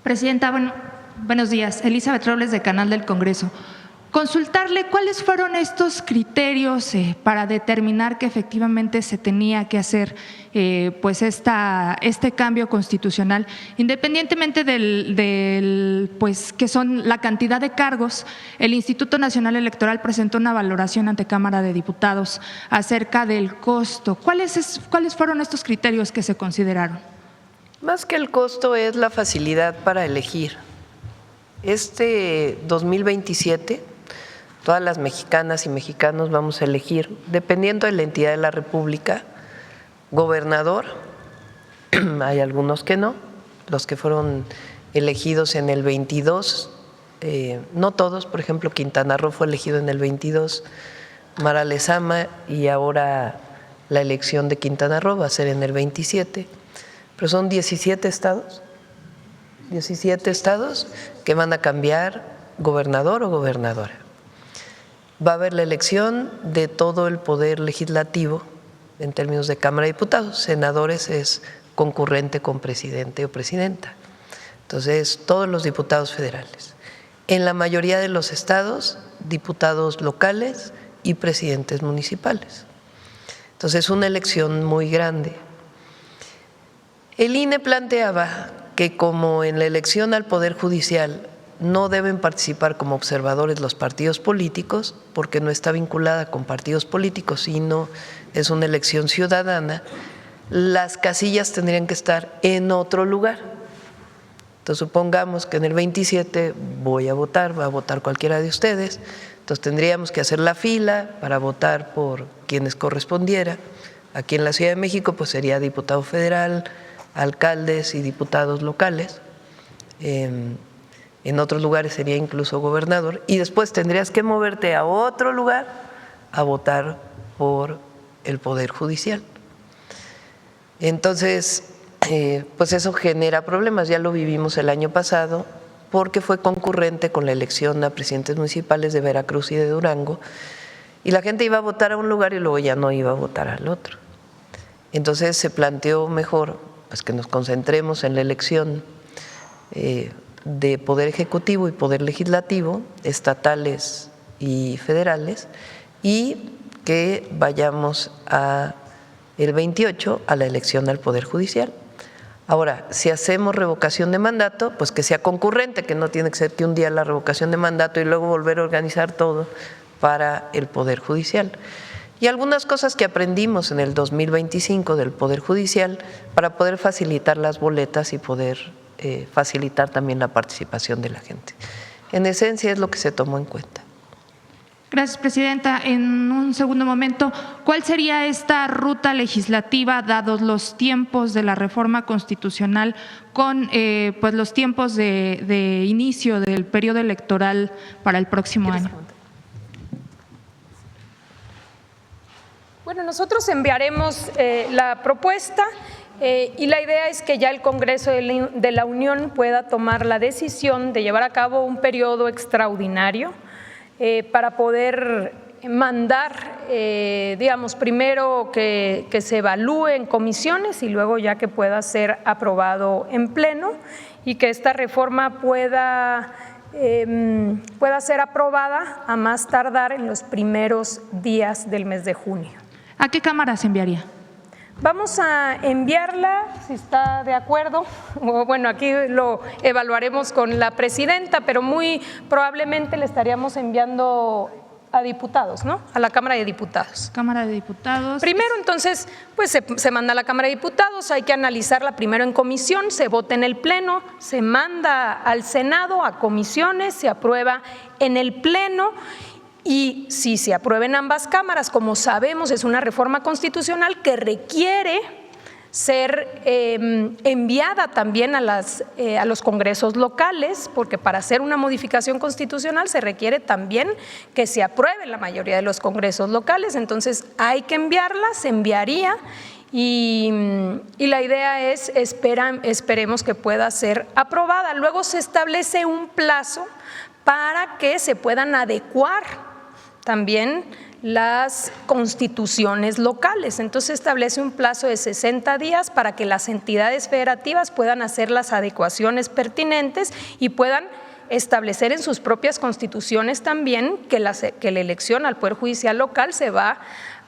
Presidenta, buenos días. Elizabeth Robles, de Canal del Congreso. Consultarle cuáles fueron estos criterios para determinar que efectivamente se tenía que hacer este cambio constitucional, independientemente pues que son la cantidad de cargos. El Instituto Nacional Electoral presentó una valoración ante Cámara de Diputados acerca del costo. ¿Cuáles fueron estos criterios que se consideraron? Más que el costo es la facilidad para elegir. Este 2027 todas las mexicanas y mexicanos vamos a elegir, dependiendo de la entidad de la República, gobernador, hay algunos que no, los que fueron elegidos en el 22, no todos, por ejemplo, Quintana Roo fue elegido en el 22, Mara Lezama, y ahora la elección de Quintana Roo va a ser en el 27, pero son 17 estados que van a cambiar gobernador o gobernadora. Va a haber la elección de todo el poder legislativo en términos de Cámara de Diputados. Senadores es concurrente con presidente o presidenta. Entonces, todos los diputados federales. En la mayoría de los estados, diputados locales y presidentes municipales. Entonces, es una elección muy grande. El INE planteaba que como en la elección al Poder Judicial no deben participar como observadores los partidos políticos, porque no está vinculada con partidos políticos, sino es una elección ciudadana, las casillas tendrían que estar en otro lugar. Entonces, supongamos que en el 27 voy a votar, va a votar cualquiera de ustedes, entonces tendríamos que hacer la fila para votar por quienes correspondiera. Aquí en la Ciudad de México pues sería diputado federal, alcaldes y diputados locales. En otros lugares sería incluso gobernador, y después tendrías que moverte a otro lugar a votar por el Poder Judicial. Entonces, pues eso genera problemas, ya lo vivimos el año pasado, porque fue concurrente con la elección a presidentes municipales de Veracruz y de Durango, y la gente iba a votar a un lugar y luego ya no iba a votar al otro. Entonces se planteó mejor pues que nos concentremos en la elección de Poder Ejecutivo y Poder Legislativo, estatales y federales, y que vayamos el 28 a la elección al Poder Judicial. Ahora, si hacemos revocación de mandato, pues que sea concurrente, que no tiene que ser que un día la revocación de mandato y luego volver a organizar todo para el Poder Judicial. Y algunas cosas que aprendimos en el 2025 del Poder Judicial para poder facilitar las boletas y poder facilitar también la participación de la gente. En esencia es lo que se tomó en cuenta. Gracias, Presidenta. En un segundo momento, ¿cuál sería esta ruta legislativa, dados los tiempos de la reforma constitucional, con pues los tiempos de inicio del periodo electoral para el próximo año? Bueno, nosotros enviaremos la propuesta y la idea es que ya el Congreso de la Unión pueda tomar la decisión de llevar a cabo un periodo extraordinario para poder mandar, digamos, primero que se evalúe en comisiones y luego ya que pueda ser aprobado en pleno y que esta reforma pueda ser aprobada a más tardar en los primeros días del mes de junio. ¿A qué cámara se enviaría? Vamos a enviarla, si está de acuerdo, bueno, aquí lo evaluaremos con la presidenta, pero muy probablemente le estaríamos enviando a diputados, ¿no? A la Cámara de Diputados. Cámara de Diputados. Primero, entonces, pues se manda a la Cámara de Diputados, hay que analizarla primero en comisión, se vota en el Pleno, se manda al Senado, a comisiones, se aprueba en el Pleno. Y si se aprueba en ambas cámaras, como sabemos, es una reforma constitucional que requiere ser enviada también a los congresos locales, porque para hacer una modificación constitucional se requiere también que se apruebe en la mayoría de los congresos locales. Entonces hay que enviarla, se enviaría y la idea es, esperemos que pueda ser aprobada. Luego se establece un plazo para que se puedan adecuar también las constituciones locales. Entonces establece un plazo de 60 días para que las entidades federativas puedan hacer las adecuaciones pertinentes y puedan establecer en sus propias constituciones también que la elección al Poder Judicial local se va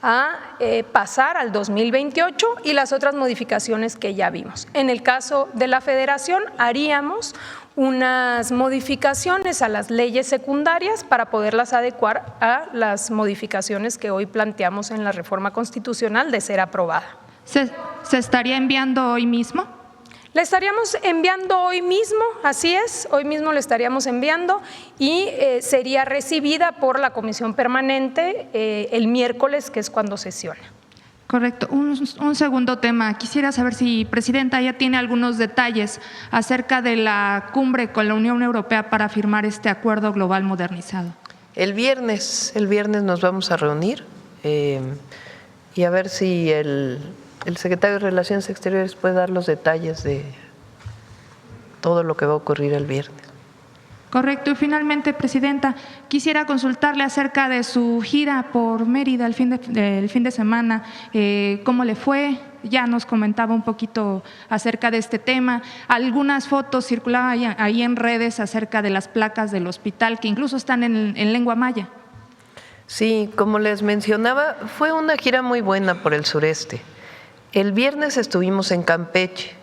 a pasar al 2028 y las otras modificaciones que ya vimos. En el caso de la Federación haríamos unas modificaciones a las leyes secundarias para poderlas adecuar a las modificaciones que hoy planteamos en la reforma constitucional de ser aprobada. ¿Se estaría enviando hoy mismo? Le estaríamos enviando hoy mismo, así es, hoy mismo le estaríamos enviando y sería recibida por la Comisión Permanente el miércoles, que es cuando sesiona. Correcto. Un segundo tema. Quisiera saber si, Presidenta, ya tiene algunos detalles acerca de la cumbre con la Unión Europea para firmar este acuerdo global modernizado. El viernes nos vamos a reunir y a ver si el secretario de Relaciones Exteriores puede dar los detalles de todo lo que va a ocurrir el viernes. Correcto. Y finalmente, Presidenta, quisiera consultarle acerca de su gira por Mérida el fin de semana. ¿Cómo le fue? Ya nos comentaba un poquito acerca de este tema. Algunas fotos circulaban ahí en redes acerca de las placas del hospital, que incluso están en lengua maya. Sí, como les mencionaba, fue una gira muy buena por el sureste. El viernes estuvimos en Campeche.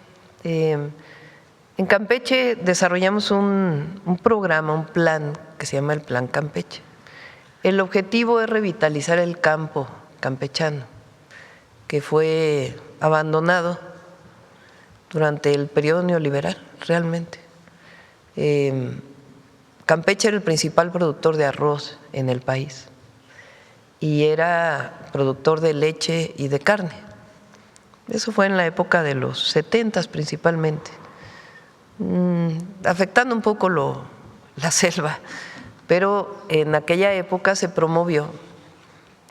En Campeche desarrollamos un programa, un plan que se llama el Plan Campeche. El objetivo es revitalizar el campo campechano, que fue abandonado durante el periodo neoliberal, realmente. Campeche era el principal productor de arroz en el país y era productor de leche y de carne. Eso fue en la época de los 70s principalmente, afectando un poco la selva, pero en aquella época se promovió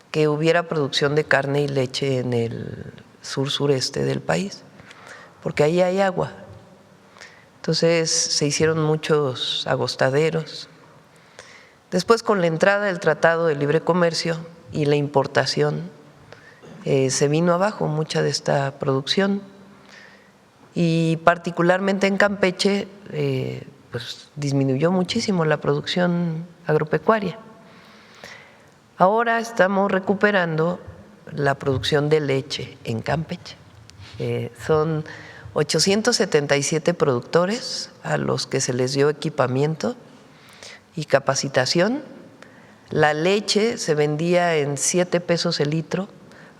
que hubiera producción de carne y leche en el sur-sureste del país, porque ahí hay agua. Entonces se hicieron muchos agostaderos. Después, con la entrada del Tratado de Libre Comercio y la importación, se vino abajo mucha de esta producción y particularmente en Campeche pues disminuyó muchísimo la producción agropecuaria. Ahora estamos recuperando la producción de leche en Campeche. Son 877 productores a los que se les dio equipamiento y capacitación. La leche se vendía en 7 pesos el litro,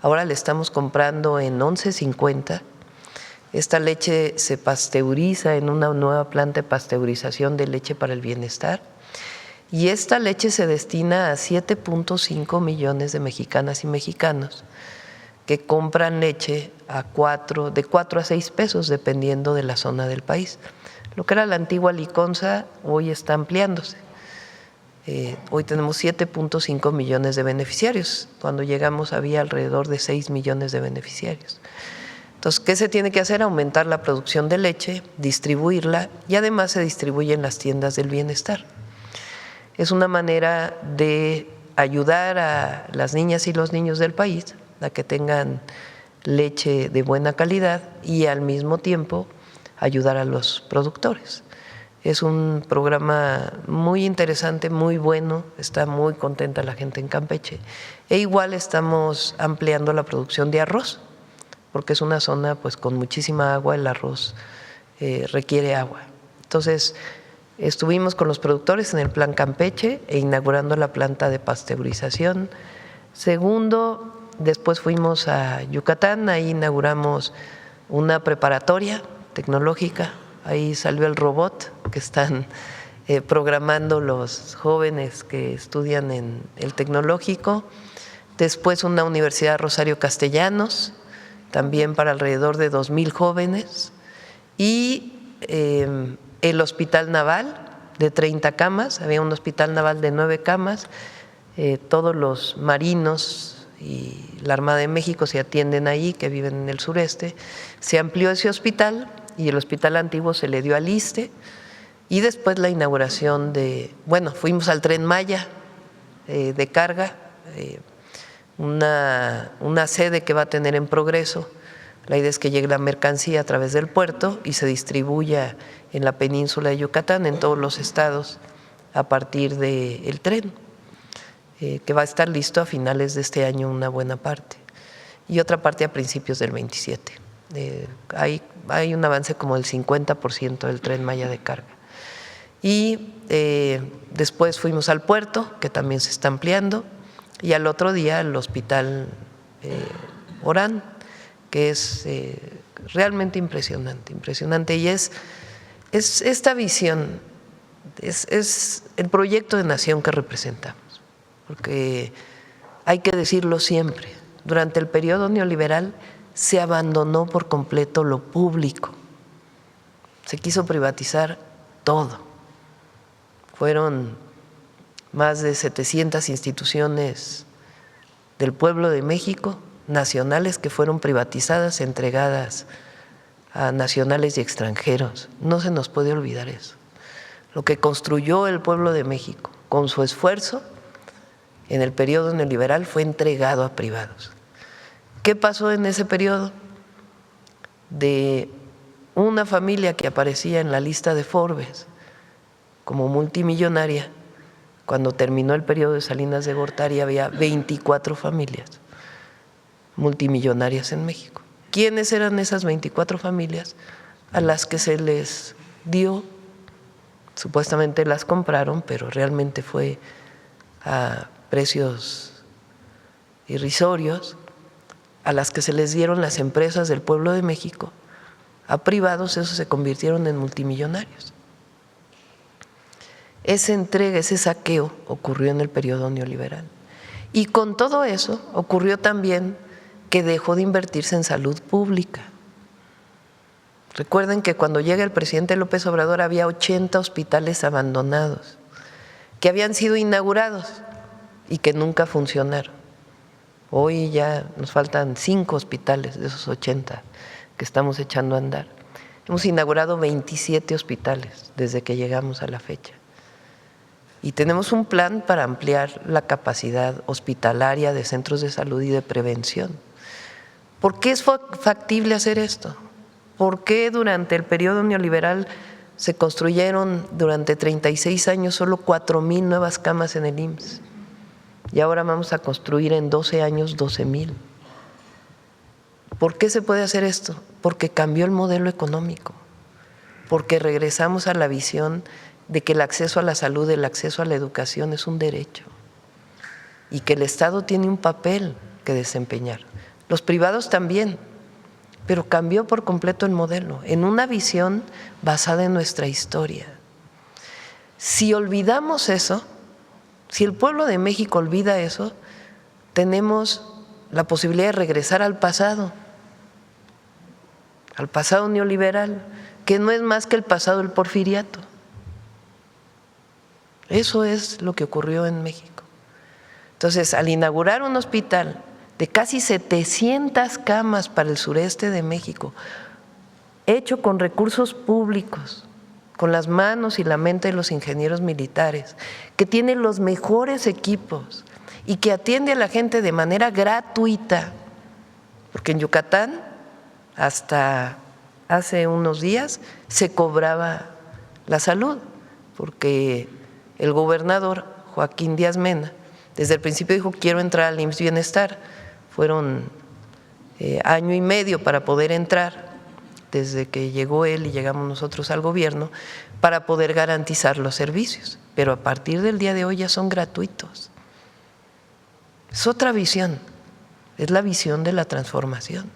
ahora le estamos comprando en 11.50. Esta leche se pasteuriza en una nueva planta de pasteurización de leche para el bienestar y esta leche se destina a 7.5 millones de mexicanas y mexicanos que compran leche de 4 a 6 pesos dependiendo de la zona del país. Lo que era la antigua liconza hoy está ampliándose. Hoy tenemos 7.5 millones de beneficiarios. Cuando llegamos había alrededor de 6 millones de beneficiarios. Entonces, ¿qué se tiene que hacer? Aumentar la producción de leche, distribuirla y además se distribuye en las tiendas del bienestar. Es una manera de ayudar a las niñas y los niños del país a que tengan leche de buena calidad y al mismo tiempo ayudar a los productores. Es un programa muy interesante, muy bueno, está muy contenta la gente en Campeche. E igual estamos ampliando la producción de arroz, porque es una zona pues con muchísima agua, el arroz requiere agua. Entonces, estuvimos con los productores en el Plan Campeche e inaugurando la planta de pasteurización. Segundo, después fuimos a Yucatán, ahí inauguramos una preparatoria tecnológica, ahí salió el robot que están programando los jóvenes que estudian en el tecnológico. Después una Universidad Rosario Castellanos, también para alrededor de 2,000 jóvenes, y el Hospital Naval de 30 camas, había un hospital naval de 9 camas, todos los marinos y la Armada de México se atienden ahí, que viven en el sureste. Se amplió ese hospital y el hospital antiguo se le dio al ISSSTE, y después la inauguración fuimos al Tren Maya de carga, una sede que va a tener en Progreso. La idea es que llegue la mercancía a través del puerto y se distribuya en la península de Yucatán, en todos los estados, a partir del tren, que va a estar listo a finales de este año una buena parte, y otra parte a principios del 27. Hay un avance como del 50% del Tren Maya de carga. Y después fuimos al puerto, que también se está ampliando, y al otro día al hospital Orán, que es realmente impresionante, y es esta visión, es el proyecto de nación que representamos, porque hay que decirlo siempre, durante el periodo neoliberal se abandonó por completo lo público, se quiso privatizar todo. Fueron más de 700 instituciones del pueblo de México, nacionales, que fueron privatizadas, entregadas a nacionales y extranjeros. No se nos puede olvidar eso. Lo que construyó el pueblo de México con su esfuerzo en el periodo neoliberal fue entregado a privados. ¿Qué pasó en ese periodo? De una familia que aparecía en la lista de Forbes como multimillonaria, cuando terminó el periodo de Salinas de Gortari había 24 familias multimillonarias en México. ¿Quiénes eran esas 24 familias? A las que se les dio, supuestamente las compraron, pero realmente fue a precios irrisorios, a las que se les dieron las empresas del pueblo de México, a privados, esos se convirtieron en multimillonarios. Esa entrega, ese saqueo ocurrió en el periodo neoliberal. Y con todo eso ocurrió también que dejó de invertirse en salud pública. Recuerden que cuando llega el presidente López Obrador había 80 hospitales abandonados que habían sido inaugurados y que nunca funcionaron. Hoy ya nos faltan 5 hospitales de esos 80 que estamos echando a andar. Hemos inaugurado 27 hospitales desde que llegamos a la fecha. Y tenemos un plan para ampliar la capacidad hospitalaria de centros de salud y de prevención. ¿Por qué es factible hacer esto? ¿Por qué durante el periodo neoliberal se construyeron durante 36 años solo 4,000 nuevas camas en el IMSS? Y ahora vamos a construir en 12 años 12,000. ¿Por qué se puede hacer esto? Porque cambió el modelo económico, porque regresamos a la visión de que el acceso a la salud, el acceso a la educación es un derecho y que el Estado tiene un papel que desempeñar. Los privados también, pero cambió por completo el modelo, en una visión basada en nuestra historia. Si olvidamos eso, si el pueblo de México olvida eso, tenemos la posibilidad de regresar al pasado neoliberal, que no es más que el pasado del porfiriato. Eso es lo que ocurrió en México. Entonces, al inaugurar un hospital de casi 700 camas para el sureste de México, hecho con recursos públicos, con las manos y la mente de los ingenieros militares, que tiene los mejores equipos y que atiende a la gente de manera gratuita, porque en Yucatán hasta hace unos días se cobraba la salud, porque el gobernador Joaquín Díaz Mena desde el principio dijo: quiero entrar al IMSS Bienestar. Fueron año y medio para poder entrar, desde que llegó él y llegamos nosotros al gobierno, para poder garantizar los servicios, pero a partir del día de hoy ya son gratuitos. Es otra visión, es la visión de la transformación.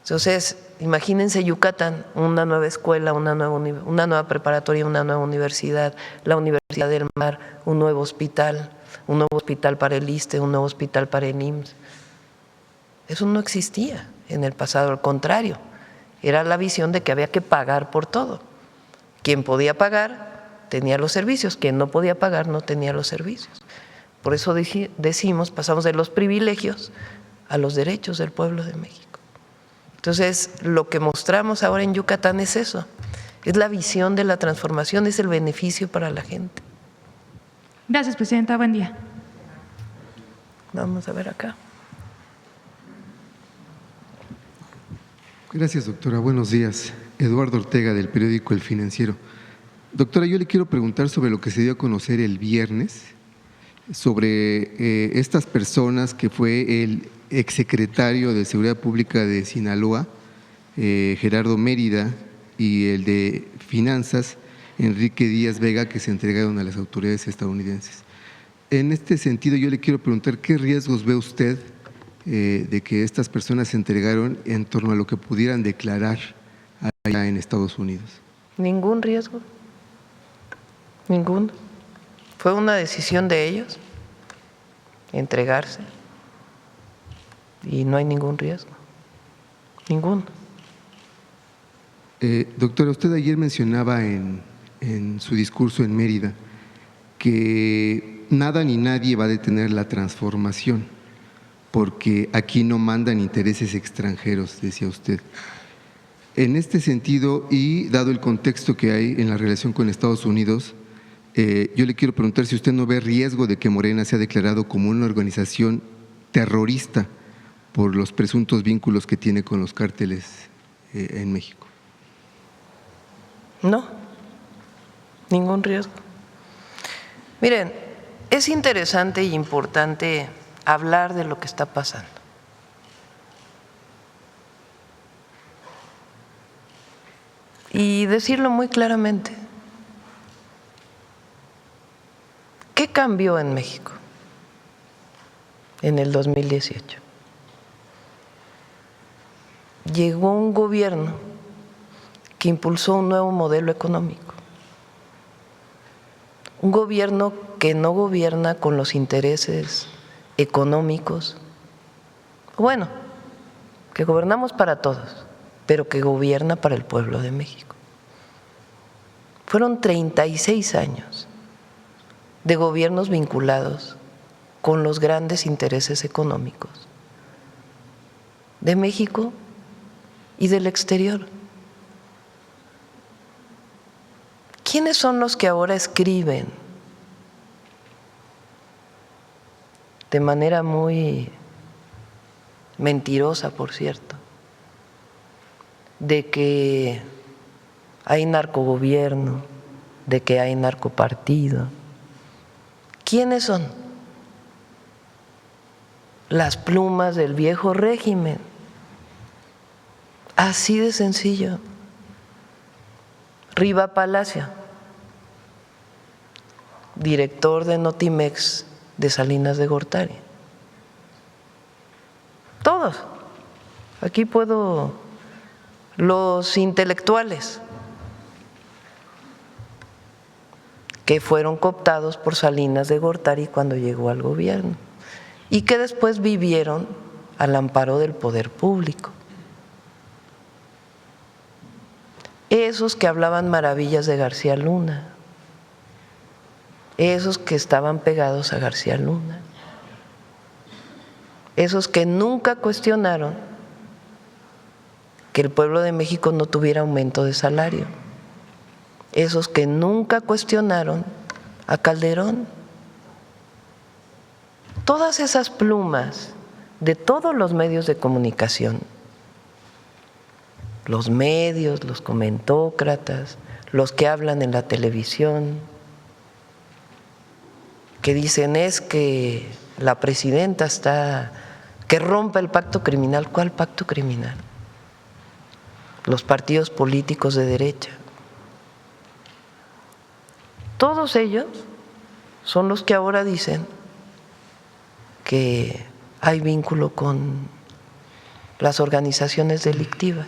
Entonces, imagínense Yucatán, una nueva escuela, una nueva preparatoria, una nueva universidad, la Universidad del Mar, un nuevo hospital para el ISSSTE, un nuevo hospital para el IMSS. Eso no existía en el pasado, al contrario, era la visión de que había que pagar por todo. Quien podía pagar tenía los servicios, quien no podía pagar no tenía los servicios. Por eso decimos, pasamos de los privilegios a los derechos del pueblo de México. Entonces, lo que mostramos ahora en Yucatán es eso, es la visión de la transformación, es el beneficio para la gente. Gracias, presidenta. Buen día. Vamos a ver acá. Gracias, doctora. Buenos días. Eduardo Ortega, del periódico El Financiero. Doctora, yo le quiero preguntar sobre lo que se dio a conocer el viernes, sobre estas personas que fue el exsecretario de Seguridad Pública de Sinaloa, Gerardo Mérida, y el de Finanzas, Enrique Díaz Vega, que se entregaron a las autoridades estadounidenses. En este sentido, yo le quiero preguntar qué riesgos ve usted de que estas personas se entregaron en torno a lo que pudieran declarar allá en Estados Unidos. Ningún riesgo, ninguno. Fue una decisión de ellos entregarse y no hay ningún riesgo, ninguno. Doctora, usted ayer mencionaba en su discurso en Mérida que nada ni nadie va a detener la transformación, porque aquí no mandan intereses extranjeros, decía usted. En este sentido, y dado el contexto que hay en la relación con Estados Unidos, yo le quiero preguntar si usted no ve riesgo de que Morena sea declarado como una organización terrorista por los presuntos vínculos que tiene con los cárteles en México. No, ningún riesgo. Miren, es interesante y importante hablar de lo que está pasando. Y decirlo muy claramente. ¿Qué cambió en México en el 2018? Llegó un gobierno que impulsó un nuevo modelo económico. Un gobierno que no gobierna con los intereses económicos, bueno, que gobernamos para todos, pero que gobierna para el pueblo de México. Fueron 36 años de gobiernos vinculados con los grandes intereses económicos de México y del exterior. ¿Quiénes son los que ahora escriben de manera muy mentirosa, por cierto, de que hay narcogobierno, de que hay narcopartido? ¿Quiénes son? Las plumas del viejo régimen. Así de sencillo. Riva Palacio, director de Notimex de Salinas de Gortari. Todos. Aquí puedo, los intelectuales que fueron cooptados por Salinas de Gortari cuando llegó al gobierno y que después vivieron al amparo del poder público. Esos que hablaban maravillas de García Luna, esos que estaban pegados a García Luna, esos que nunca cuestionaron que el pueblo de México no tuviera aumento de salario, esos que nunca cuestionaron a Calderón. Todas esas plumas de todos los medios de comunicación, los medios, los comentócratas, los que hablan en la televisión, que dicen es que la presidenta está, que rompa el pacto criminal. ¿Cuál pacto criminal? Los partidos políticos de derecha. Todos ellos son los que ahora dicen que hay vínculo con las organizaciones delictivas.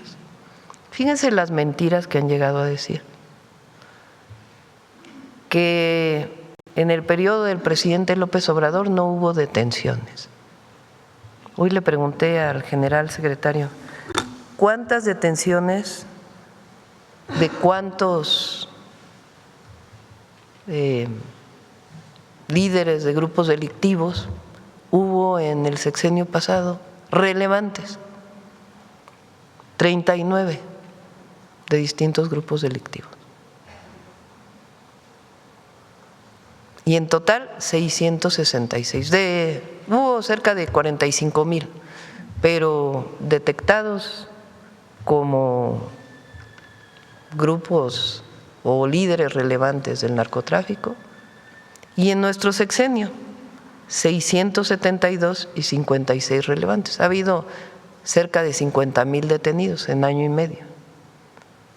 Fíjense las mentiras que han llegado a decir. Que en el periodo del presidente López Obrador no hubo detenciones. Hoy le pregunté al general secretario, ¿cuántas detenciones de cuántos líderes de grupos delictivos hubo en el sexenio pasado relevantes? 39 de distintos grupos delictivos. Y en total 666 de hubo cerca de 45,000, pero detectados como grupos o líderes relevantes del narcotráfico, y en nuestro sexenio 672 y 56 relevantes. Ha habido cerca de 50,000 detenidos en año y medio,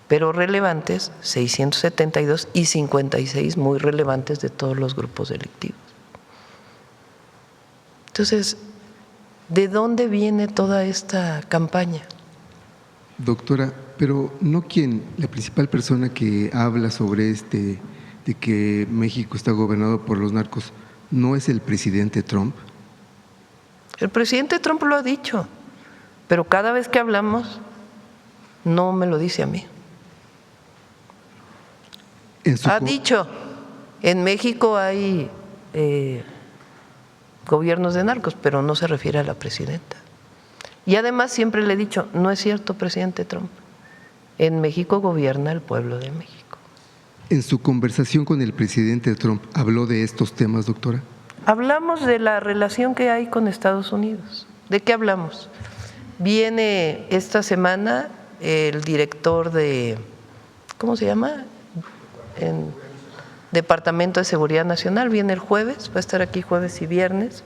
pero relevantes 672 y 56 muy relevantes de todos los grupos delictivos. Entonces, ¿de dónde viene toda esta campaña? Doctora, pero no la principal persona que habla sobre de que México está gobernado por los narcos, ¿no es el presidente Trump? El presidente Trump lo ha dicho, pero cada vez que hablamos no me lo dice a mí. Ha dicho, en México hay gobiernos de narcos, pero no se refiere a la presidenta. Y además siempre le he dicho, no es cierto, presidente Trump, en México gobierna el pueblo de México. En su conversación con el presidente Trump, ¿habló de estos temas, doctora? Hablamos de la relación que hay con Estados Unidos. ¿De qué hablamos? Viene esta semana el director de, ¿cómo se llama? En Departamento de Seguridad Nacional, viene el jueves, va a estar aquí jueves y viernes.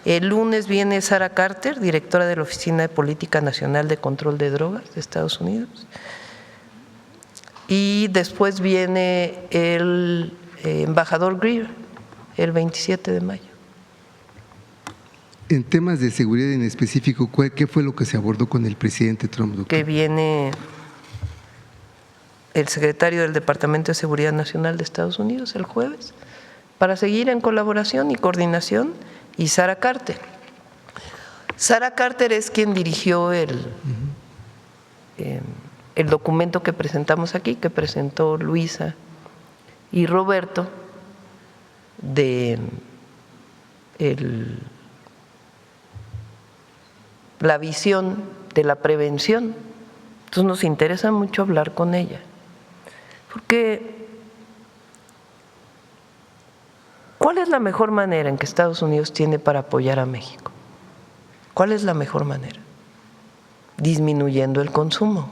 El lunes viene Sara Carter, directora de la Oficina de Política Nacional de Control de Drogas de Estados Unidos. Y después viene el embajador Greer, el 27 de mayo. En temas de seguridad en específico, ¿qué fue lo que se abordó con el presidente Trump, doctor? Que viene el secretario del Departamento de Seguridad Nacional de Estados Unidos el jueves para seguir en colaboración y coordinación, y Sara Carter. Sara Carter es quien dirigió el documento que presentamos aquí, que presentó Luisa y Roberto, de la visión de la prevención. Entonces nos interesa mucho hablar con ella, porque ¿cuál es la mejor manera en que Estados Unidos tiene para apoyar a México? ¿Cuál es la mejor manera? Disminuyendo el consumo,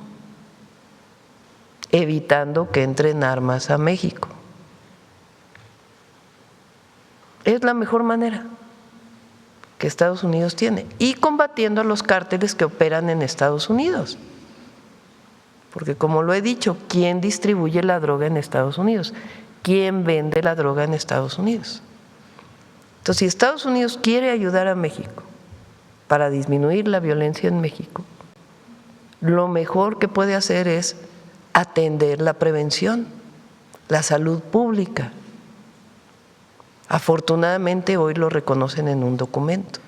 evitando que entren armas a México. Es la mejor manera que Estados Unidos tiene, y combatiendo a los cárteles que operan en Estados Unidos. Porque como lo he dicho, ¿quién distribuye la droga en Estados Unidos? ¿Quién vende la droga en Estados Unidos? Entonces, si Estados Unidos quiere ayudar a México para disminuir la violencia en México, lo mejor que puede hacer es atender la prevención, la salud pública. Afortunadamente hoy lo reconocen en un documento.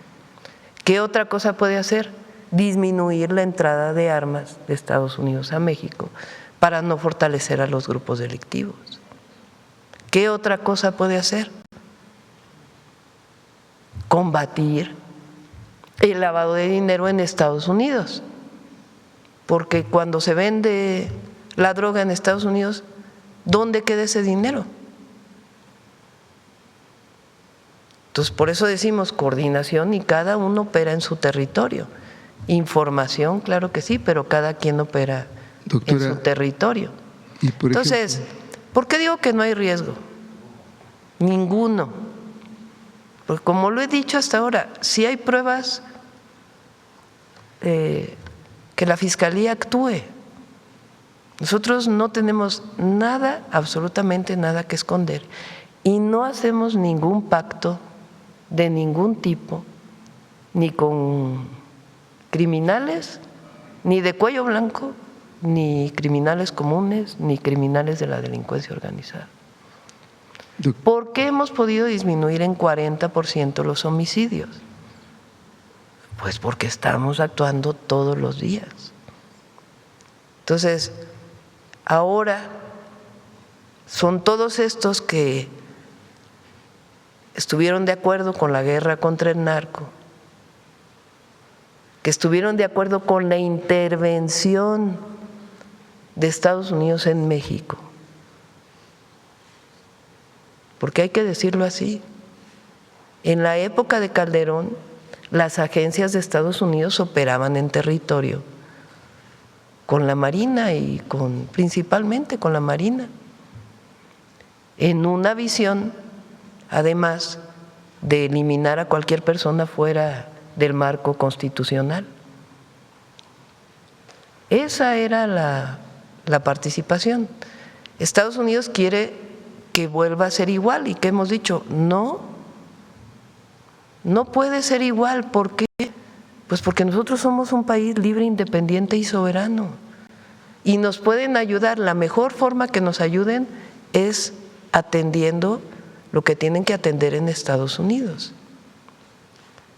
¿Qué otra cosa puede hacer? Disminuir la entrada de armas de Estados Unidos a México para no fortalecer a los grupos delictivos. ¿Qué otra cosa puede hacer? Combatir el lavado de dinero en Estados Unidos, porque cuando se vende la droga en Estados Unidos, ¿dónde queda ese dinero? Entonces, por eso decimos coordinación, y cada uno opera en su territorio. Información, claro que sí, pero cada quien opera, doctora, en su territorio. Entonces, ¿por qué digo que no hay riesgo? Ninguno. Porque como lo he dicho hasta ahora, si hay pruebas, que la Fiscalía actúe. Nosotros no tenemos nada, absolutamente nada que esconder, y no hacemos ningún pacto de ningún tipo, ni con criminales, ni de cuello blanco, ni criminales comunes, ni criminales de la delincuencia organizada. ¿Por qué hemos podido disminuir en 40% los homicidios? Pues porque estamos actuando todos los días. Entonces, ahora son todos estos que estuvieron de acuerdo con la guerra contra el narco, que estuvieron de acuerdo con la intervención de Estados Unidos en México, porque hay que decirlo así, En la época de Calderón, las agencias de Estados Unidos operaban en territorio con la Marina y principalmente con la Marina, en una visión, además, de eliminar a cualquier persona fuera del marco constitucional. Esa era la participación. Estados Unidos quiere que vuelva a ser igual y que hemos dicho, no puede ser igual. ¿Por qué? Pues porque nosotros somos un país libre, independiente y soberano. Y nos pueden ayudar. La mejor forma que nos ayuden es atendiendo lo que tienen que atender en Estados Unidos.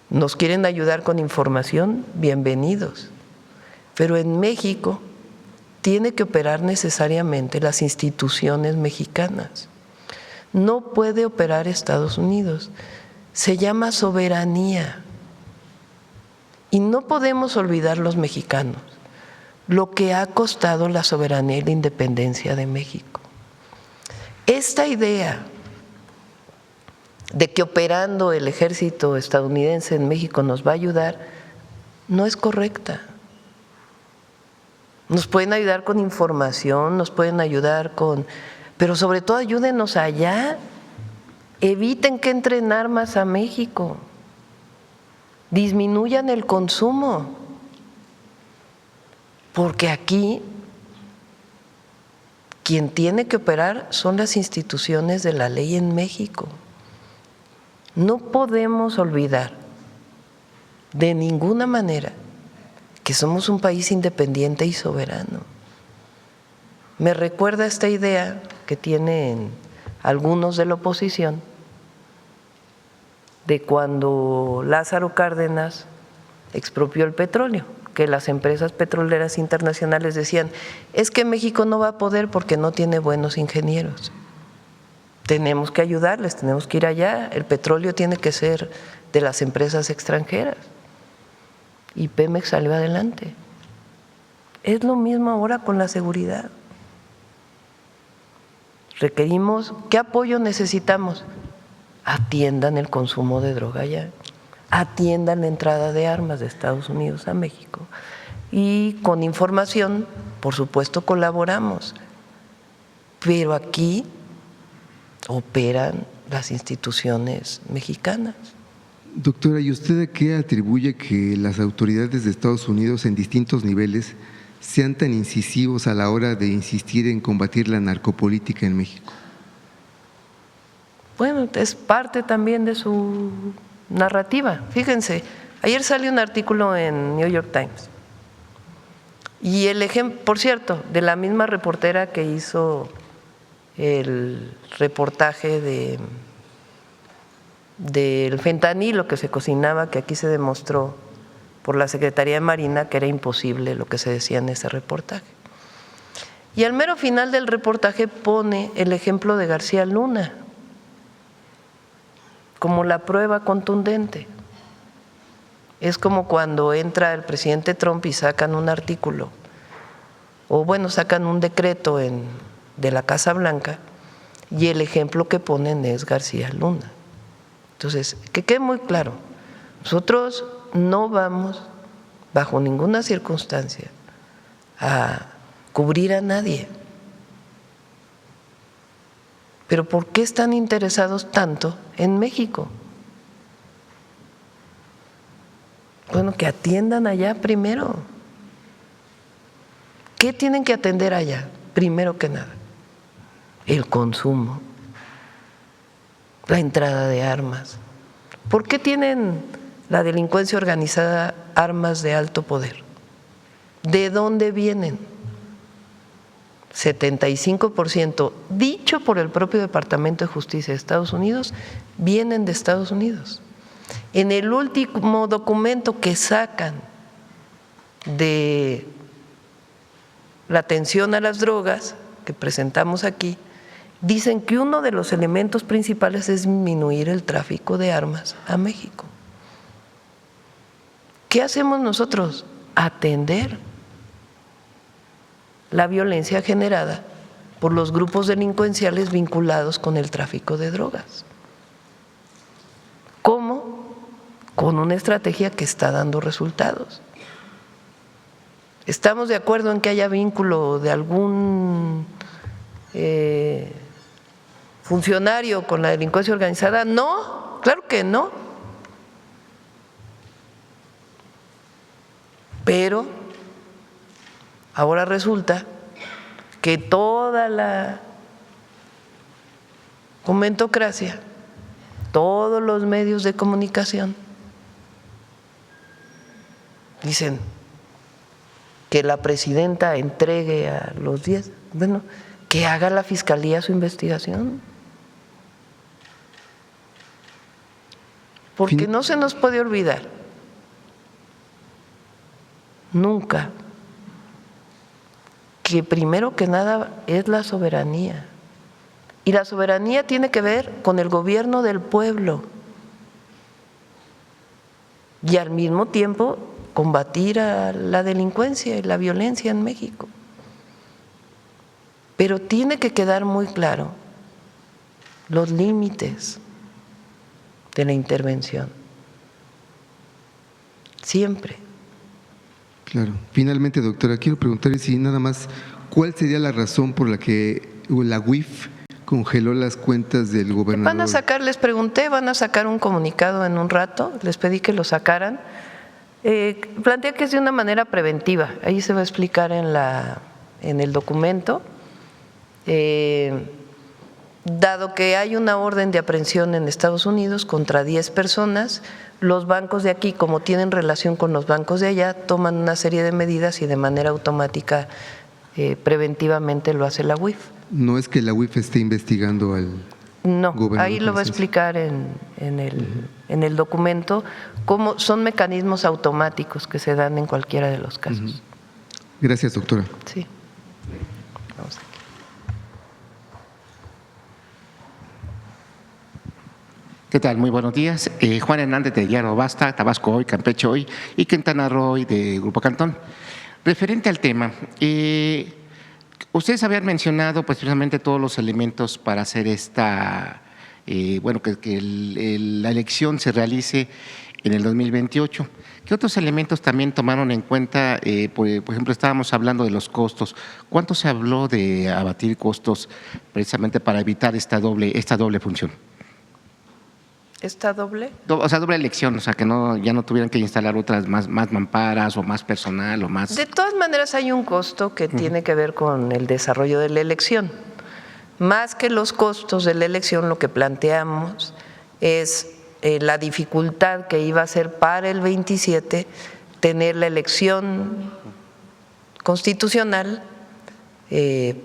Nos quieren ayudar con información, bienvenidos. Pero en México tiene que operar necesariamente las instituciones mexicanas. No puede operar Estados Unidos. Se llama soberanía. Y no podemos olvidar los mexicanos lo que ha costado la soberanía y la independencia de México. Esta idea de que operando el ejército estadounidense en México nos va a ayudar no es correcta. Nos pueden ayudar con información, nos pueden ayudar pero sobre todo ayúdenos allá. Eviten que entren armas a México. Disminuyan el consumo. Porque aquí quien tiene que operar son las instituciones de la ley en México. No podemos olvidar de ninguna manera que somos un país independiente y soberano. Me recuerda esta idea que tienen algunos de la oposición de cuando Lázaro Cárdenas expropió el petróleo, que las empresas petroleras internacionales decían, es que México no va a poder porque no tiene buenos ingenieros. Tenemos que ayudarles, tenemos que ir allá, el petróleo tiene que ser de las empresas extranjeras. Y Pemex salió adelante. Es lo mismo ahora con la seguridad. Requerimos, ¿qué apoyo necesitamos? Atiendan el consumo de droga allá, atiendan la entrada de armas de Estados Unidos a México. Y con información, por supuesto, colaboramos. Pero aquí operan las instituciones mexicanas. Doctora, ¿y usted a qué atribuye que las autoridades de Estados Unidos en distintos niveles sean tan incisivos a la hora de insistir en combatir la narcopolítica en México? Bueno, es parte también de su narrativa. Fíjense, ayer salió un artículo en New York Times y el ejemplo, por cierto, de la misma reportera que hizo el reportaje del fentanilo que se cocinaba, que aquí se demostró por la Secretaría de Marina que era imposible lo que se decía en ese reportaje. Y al mero final del reportaje pone el ejemplo de García Luna como la prueba contundente. Es como cuando entra el presidente Trump y sacan un artículo, o bueno, sacan un decreto de la Casa Blanca y el ejemplo que ponen es García Luna. Entonces, que quede muy claro, nosotros no vamos bajo ninguna circunstancia a cubrir a nadie. Pero ¿por qué están interesados tanto en México? Bueno, que atiendan allá primero. ¿Qué tienen que atender allá? Primero que nada, el consumo, la entrada de armas. ¿Por qué tienen la delincuencia organizada armas de alto poder? ¿De dónde vienen? 75%, dicho por el propio Departamento de Justicia de Estados Unidos, vienen de Estados Unidos. En el último documento que sacan de la atención a las drogas que presentamos aquí, dicen que uno de los elementos principales es disminuir el tráfico de armas a México. ¿Qué hacemos nosotros? Atender la violencia generada por los grupos delincuenciales vinculados con el tráfico de drogas. ¿Cómo con una estrategia que está dando resultados. ¿Estamos de acuerdo en que haya vínculo de algún funcionario con la delincuencia organizada? No, claro que no. Pero ahora resulta que toda la comentocracia, todos los medios de comunicación dicen que la presidenta entregue a los 10, bueno, que haga la Fiscalía su investigación. Porque no se nos puede olvidar nunca que primero que nada es la soberanía. Y la soberanía tiene que ver con el gobierno del pueblo y al mismo tiempo combatir a la delincuencia y la violencia en México. Pero tiene que quedar muy claro los límites de la intervención. Siempre. Claro. Finalmente, doctora, quiero preguntarle si nada más, ¿cuál sería la razón por la que la UIF congeló las cuentas del gobernador? Van a sacar, les pregunté, van a sacar un comunicado en un rato, les pedí que lo sacaran. Plantea que es de una manera preventiva, ahí se va a explicar en el documento. Dado que hay una orden de aprehensión en Estados Unidos contra 10 personas, los bancos de aquí, como tienen relación con los bancos de allá, toman una serie de medidas y de manera automática, preventivamente lo hace la UIF. No es que la UIF esté investigando al gobernador. Ahí lo va a explicar en el documento, cómo son mecanismos automáticos que se dan en cualquiera de los casos. Gracias, doctora. Sí. Vamos aquí. ¿Qué tal? Muy buenos días. Juan Hernández de Diario Basta, Tabasco Hoy, Campeche Hoy y Quintana Roo Hoy de Grupo Cantón. Referente al tema, ustedes habían mencionado pues precisamente todos los elementos para hacer esta, que la elección se realice en el 2028. ¿Qué otros elementos también tomaron en cuenta? Por ejemplo, estábamos hablando de los costos. ¿Cuánto se habló de abatir costos precisamente para evitar esta doble función? ¿Está doble? O sea, doble elección, o sea, que ya no tuvieran que instalar otras más mamparas o más personal o más… De todas maneras hay un costo que tiene que ver con el desarrollo de la elección. Más que los costos de la elección, lo que planteamos es la dificultad que iba a ser para el 27 tener la elección constitucional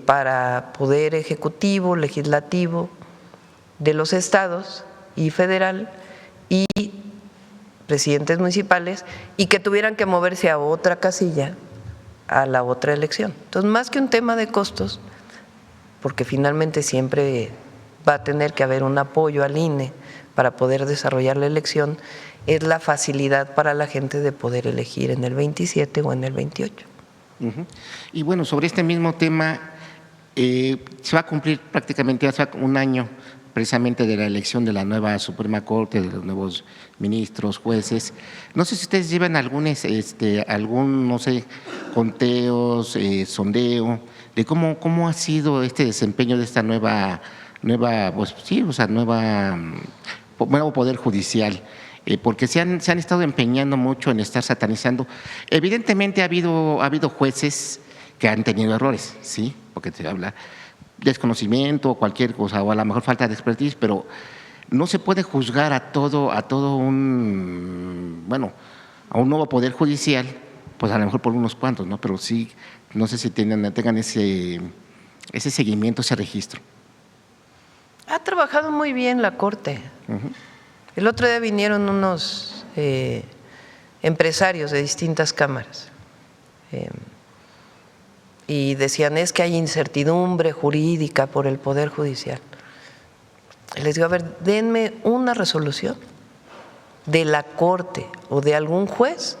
para poder ejecutivo, legislativo de los estados y federal y presidentes municipales, y que tuvieran que moverse a otra casilla a la otra elección. Entonces, más que un tema de costos, porque finalmente siempre va a tener que haber un apoyo al INE para poder desarrollar la elección, es la facilidad para la gente de poder elegir en el 27 o en el 28. Y bueno, sobre este mismo tema, se va a cumplir prácticamente hace un año precisamente de la elección de la nueva Suprema Corte, de los nuevos ministros, jueces. No sé si ustedes llevan algún no sé, conteos, sondeo, de cómo ha sido este desempeño de esta nuevo poder judicial, porque se han estado empeñando mucho en estar satanizando. Evidentemente ha habido jueces que han tenido errores, sí, porque se habla desconocimiento o cualquier cosa, o a lo mejor falta de expertise, pero no se puede juzgar a un nuevo poder judicial, pues a lo mejor por unos cuantos, ¿no? Pero sí, no sé si tengan ese seguimiento, ese registro. Ha trabajado muy bien la Corte. El otro día vinieron unos empresarios de distintas cámaras y decían, es que hay incertidumbre jurídica por el Poder Judicial. Y les digo, a ver, denme una resolución de la Corte o de algún juez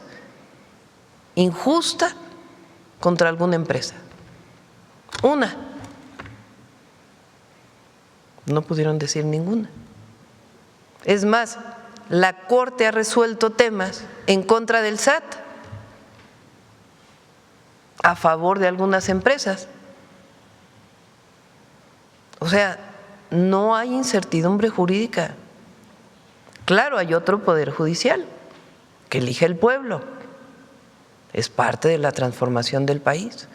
injusta contra alguna empresa. Una. No pudieron decir ninguna. Es más, la Corte ha resuelto temas en contra del SAT, a favor de algunas empresas. O sea, no hay incertidumbre jurídica. Claro, hay otro poder judicial que elige el pueblo, es parte de la transformación del país.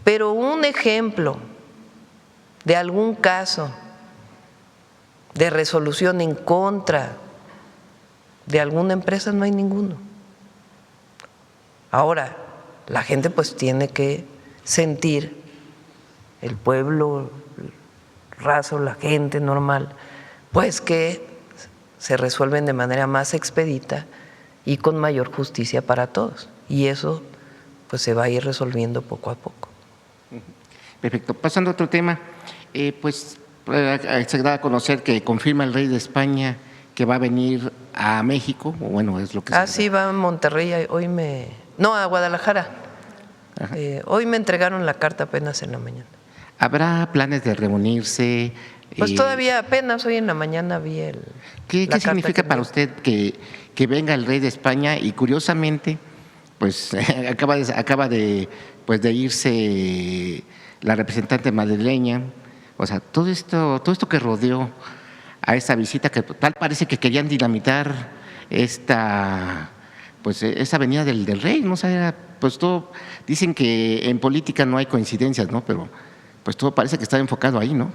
Pero un ejemplo de algún caso de resolución en contra de alguna empresa no hay ninguno. Ahora, la gente pues tiene que sentir, el pueblo raso, la gente normal, pues que se resuelven de manera más expedita y con mayor justicia para todos. Y eso pues se va a ir resolviendo poco a poco. Perfecto. Pasando a otro tema, se da a conocer que confirma el rey de España que va a venir a México, o bueno, es lo que se Sí, va a Monterrey, a Guadalajara. Hoy me entregaron la carta apenas en la mañana. ¿Habrá planes de reunirse? Pues todavía apenas hoy en la mañana vi ¿Qué significa para usted que venga el rey de España? Y curiosamente, pues acaba de irse la representante madrileña. O sea, todo esto que rodeó a esa visita, que tal parece que querían dinamitar esa venida del rey, no sé, pues todo, dicen que en política no hay coincidencias, ¿no? Pero pues todo parece que está enfocado ahí, ¿no?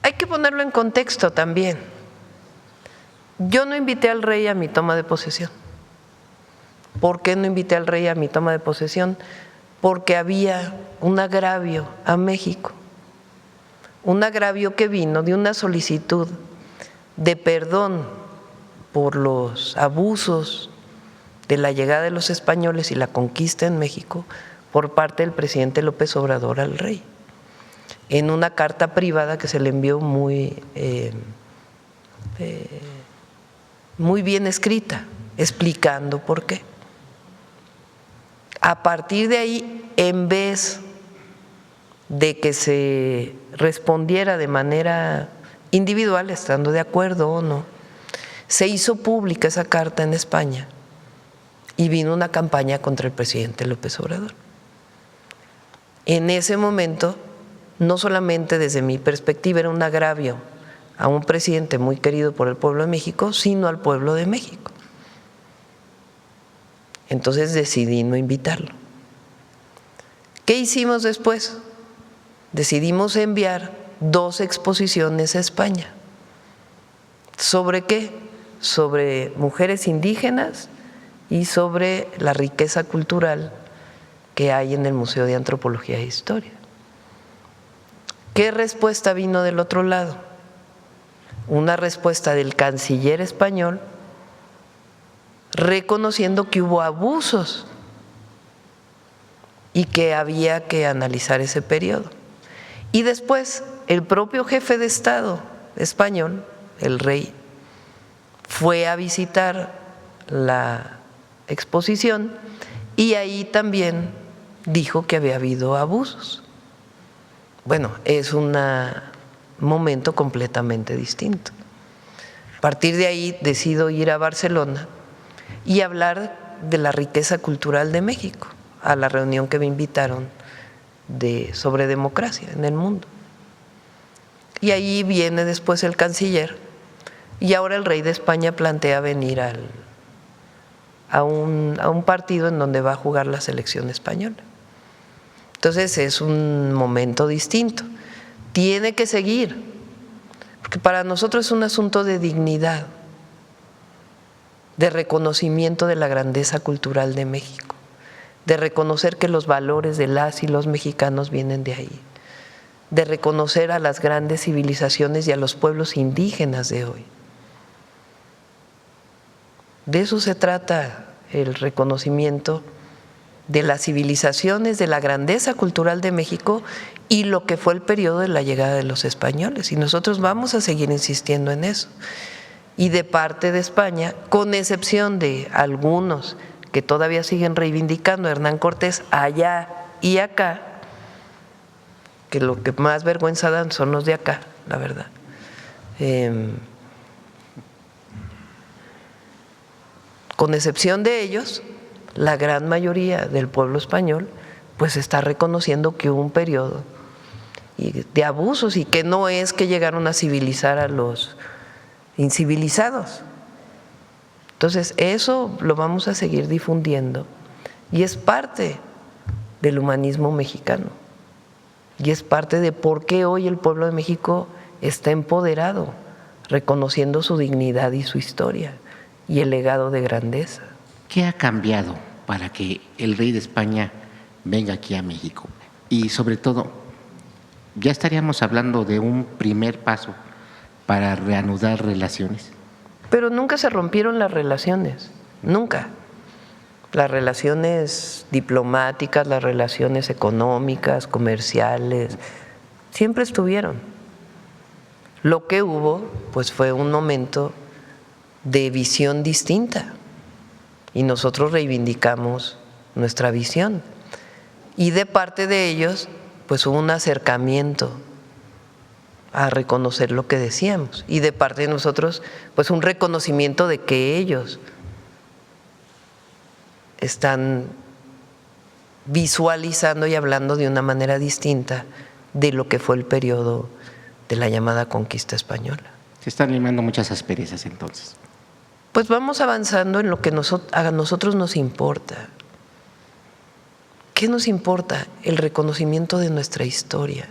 Hay que ponerlo en contexto también. Yo no invité al rey a mi toma de posesión. ¿Por qué no invité al rey a mi toma de posesión? Porque había un agravio a México, un agravio que vino de una solicitud de perdón por los abusos de la llegada de los españoles y la conquista en México por parte del presidente López Obrador al rey, en una carta privada que se le envió muy bien escrita, explicando por qué. A partir de ahí, en vez de que se respondiera de manera individual, estando de acuerdo o no, se hizo pública esa carta en España y vino una campaña contra el presidente López Obrador. En ese momento, no solamente desde mi perspectiva era un agravio a un presidente muy querido por el pueblo de México, sino al pueblo de México. Entonces decidí no invitarlo. ¿Qué hicimos después? Decidimos enviar 2 exposiciones a España. ¿Sobre qué? Sobre mujeres indígenas y sobre la riqueza cultural que hay en el Museo de Antropología e Historia. ¿Qué respuesta vino del otro lado? Una respuesta del canciller español reconociendo que hubo abusos y que había que analizar ese periodo. Y después el propio jefe de Estado español, el rey, fue a visitar la exposición y ahí también dijo que había habido abusos. Bueno, es un momento completamente distinto. A partir de ahí decido ir a Barcelona y hablar de la riqueza cultural de México a la reunión que me invitaron sobre democracia en el mundo. Y ahí viene después el canciller y ahora el rey de España plantea venir a un partido en donde va a jugar la selección española. Entonces es un momento distinto. Tiene que seguir, porque para nosotros es un asunto de dignidad, de reconocimiento de la grandeza cultural de México, de reconocer que los valores de las y los mexicanos vienen de ahí, de reconocer a las grandes civilizaciones y a los pueblos indígenas de hoy. De eso se trata el reconocimiento de las civilizaciones, de la grandeza cultural de México y lo que fue el periodo de la llegada de los españoles. Y nosotros vamos a seguir insistiendo en eso. Y de parte de España, con excepción de algunos que todavía siguen reivindicando a Hernán Cortés allá y acá, que lo que más vergüenza dan son los de acá, la verdad. Con excepción de ellos, la gran mayoría del pueblo español pues está reconociendo que hubo un periodo de abusos y que no es que llegaron a civilizar a los incivilizados. Entonces, eso lo vamos a seguir difundiendo y es parte del humanismo mexicano y es parte de por qué hoy el pueblo de México está empoderado, reconociendo su dignidad y su historia y el legado de grandeza. ¿Qué ha cambiado para que el rey de España venga aquí a México? Y sobre todo, ¿ya estaríamos hablando de un primer paso para reanudar relaciones? Pero nunca se rompieron las relaciones, nunca. Las relaciones diplomáticas, las relaciones económicas, comerciales, siempre estuvieron. Lo que hubo, pues fue un momento de visión distinta y nosotros reivindicamos nuestra visión. Y de parte de ellos, pues hubo un acercamiento a reconocer lo que decíamos y de parte de nosotros, pues un reconocimiento de que ellos están visualizando y hablando de una manera distinta de lo que fue el periodo de la llamada conquista española. Se están limando muchas asperezas entonces. Pues vamos avanzando en lo que a nosotros nos importa. ¿Qué nos importa? El reconocimiento de nuestra historia,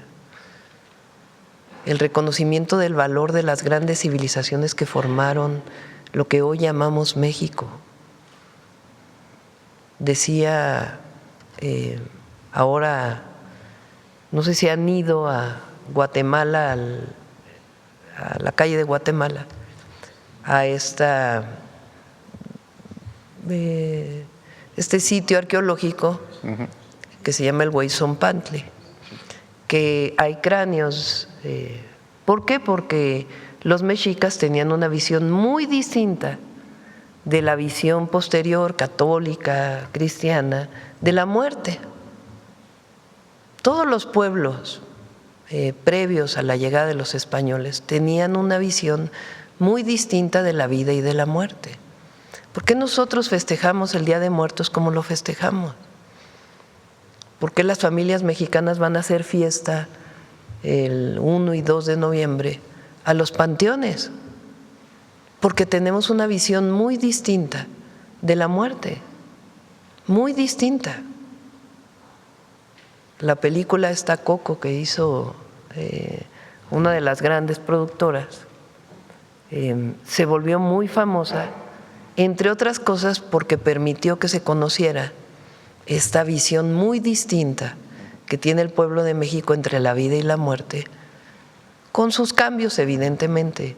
el reconocimiento del valor de las grandes civilizaciones que formaron lo que hoy llamamos México. Decía, ahora, no sé si han ido a Guatemala, a la calle de Guatemala, a este sitio arqueológico que se llama el Huizompantle, que hay cráneos. ¿Por qué? Porque los mexicas tenían una visión muy distinta de la visión posterior, católica, cristiana, de la muerte. Todos los pueblos previos a la llegada de los españoles tenían una visión muy distinta de la vida y de la muerte. ¿Por qué nosotros festejamos el Día de Muertos como lo festejamos? ¿Por qué las familias mexicanas van a hacer fiesta el 1 y 2 de noviembre a los panteones? Porque tenemos una visión muy distinta de la muerte, muy distinta. La película esta Coco que hizo una de las grandes productoras se volvió muy famosa, entre otras cosas porque permitió que se conociera esta visión muy distinta que tiene el pueblo de México entre la vida y la muerte, con sus cambios evidentemente,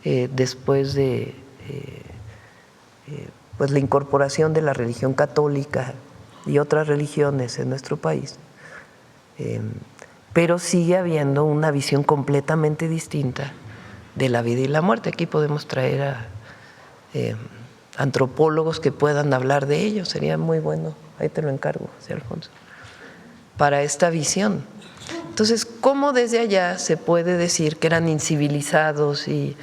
después de pues la incorporación de la religión católica y otras religiones en nuestro país, pero sigue habiendo una visión completamente distinta de la vida y la muerte. Aquí podemos traer a antropólogos que puedan hablar de ello, sería muy bueno, ahí te lo encargo, José Alfonso, para esta visión. Entonces, ¿cómo desde allá se puede decir que eran incivilizados y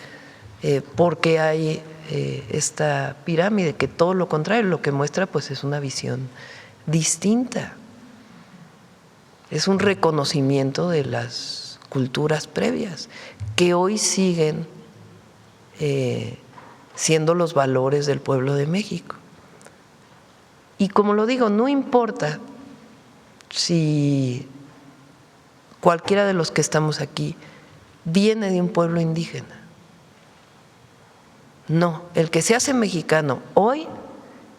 porque hay esta pirámide? Que todo lo contrario, lo que muestra pues es una visión distinta, es un reconocimiento de las culturas previas que hoy siguen siendo los valores del pueblo de México. Y como lo digo, no importa si cualquiera de los que estamos aquí viene de un pueblo indígena. No, el que se hace mexicano hoy,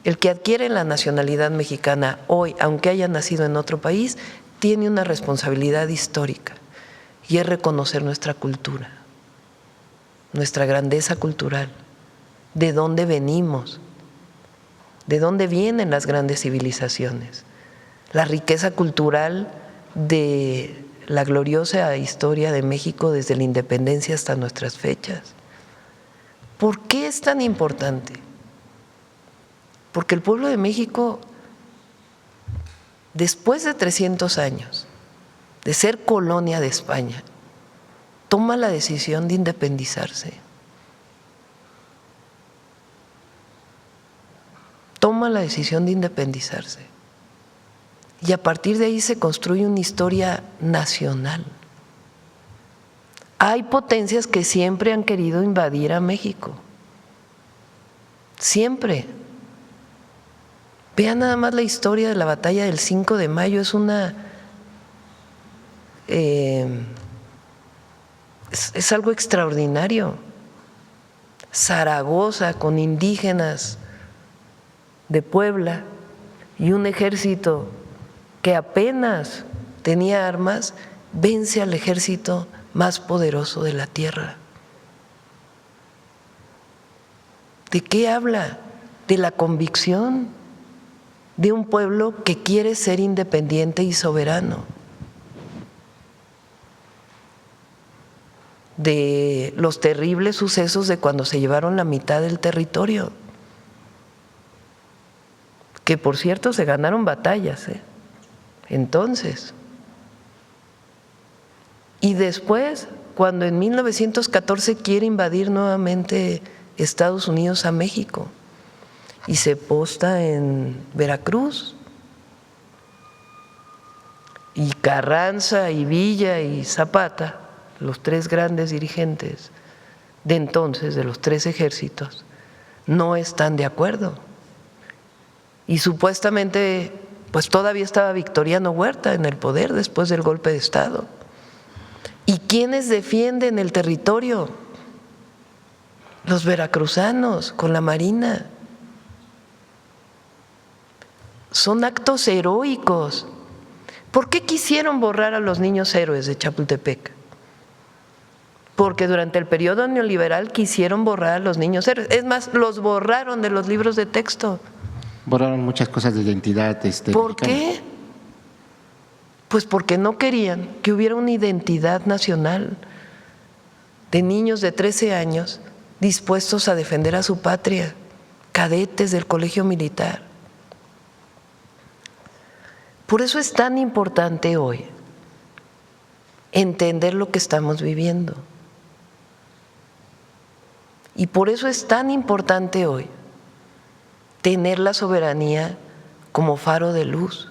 el que adquiere la nacionalidad mexicana hoy, aunque haya nacido en otro país, tiene una responsabilidad histórica y es reconocer nuestra cultura, nuestra grandeza cultural, de dónde venimos, de dónde vienen las grandes civilizaciones, la riqueza cultural de la gloriosa historia de México desde la independencia hasta nuestras fechas. ¿Por qué es tan importante? Porque el pueblo de México, después de 300 años de ser colonia de España, toma la decisión de independizarse. Toma la decisión de independizarse. Y a partir de ahí se construye una historia nacional. Hay potencias que siempre han querido invadir a México. Siempre. Vean nada más la historia de la batalla del 5 de mayo. Es es algo extraordinario. Zaragoza con indígenas de Puebla y un ejército que apenas tenía armas, vence al ejército más poderoso de la tierra. ¿De qué habla? De la convicción de un pueblo que quiere ser independiente y soberano, de los terribles sucesos de cuando se llevaron la mitad del territorio, que por cierto se ganaron batallas, entonces. Y después, cuando en 1914 quiere invadir nuevamente Estados Unidos a México y se posta en Veracruz, y Carranza y Villa y Zapata, los tres grandes dirigentes de entonces, de los tres ejércitos, no están de acuerdo. Y supuestamente, pues todavía estaba Victoriano Huerta en el poder después del golpe de Estado. ¿Y quiénes defienden el territorio? Los veracruzanos con la Marina. Son actos heroicos. ¿Por qué quisieron borrar a los niños héroes de Chapultepec? Porque durante el periodo neoliberal quisieron borrar a los niños héroes. Es más, los borraron de los libros de texto. Borraron muchas cosas de identidad. ¿Por mexicana. qué? Pues porque no querían que hubiera una identidad nacional de niños de 13 años dispuestos a defender a su patria, cadetes del colegio militar. Por eso es tan importante hoy entender lo que estamos viviendo. Y por eso es tan importante hoy tener la soberanía como faro de luz.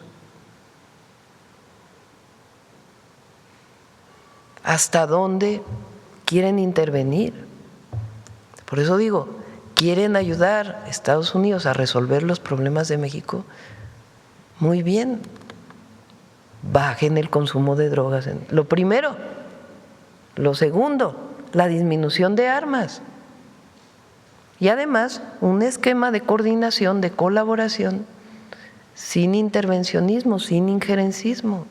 ¿Hasta dónde quieren intervenir? Por eso digo, ¿quieren ayudar a Estados Unidos a resolver los problemas de México? Muy bien, bajen el consumo de drogas. Lo primero. Lo segundo, la disminución de armas. Y además, un esquema de coordinación, de colaboración, sin intervencionismo, sin injerencismo.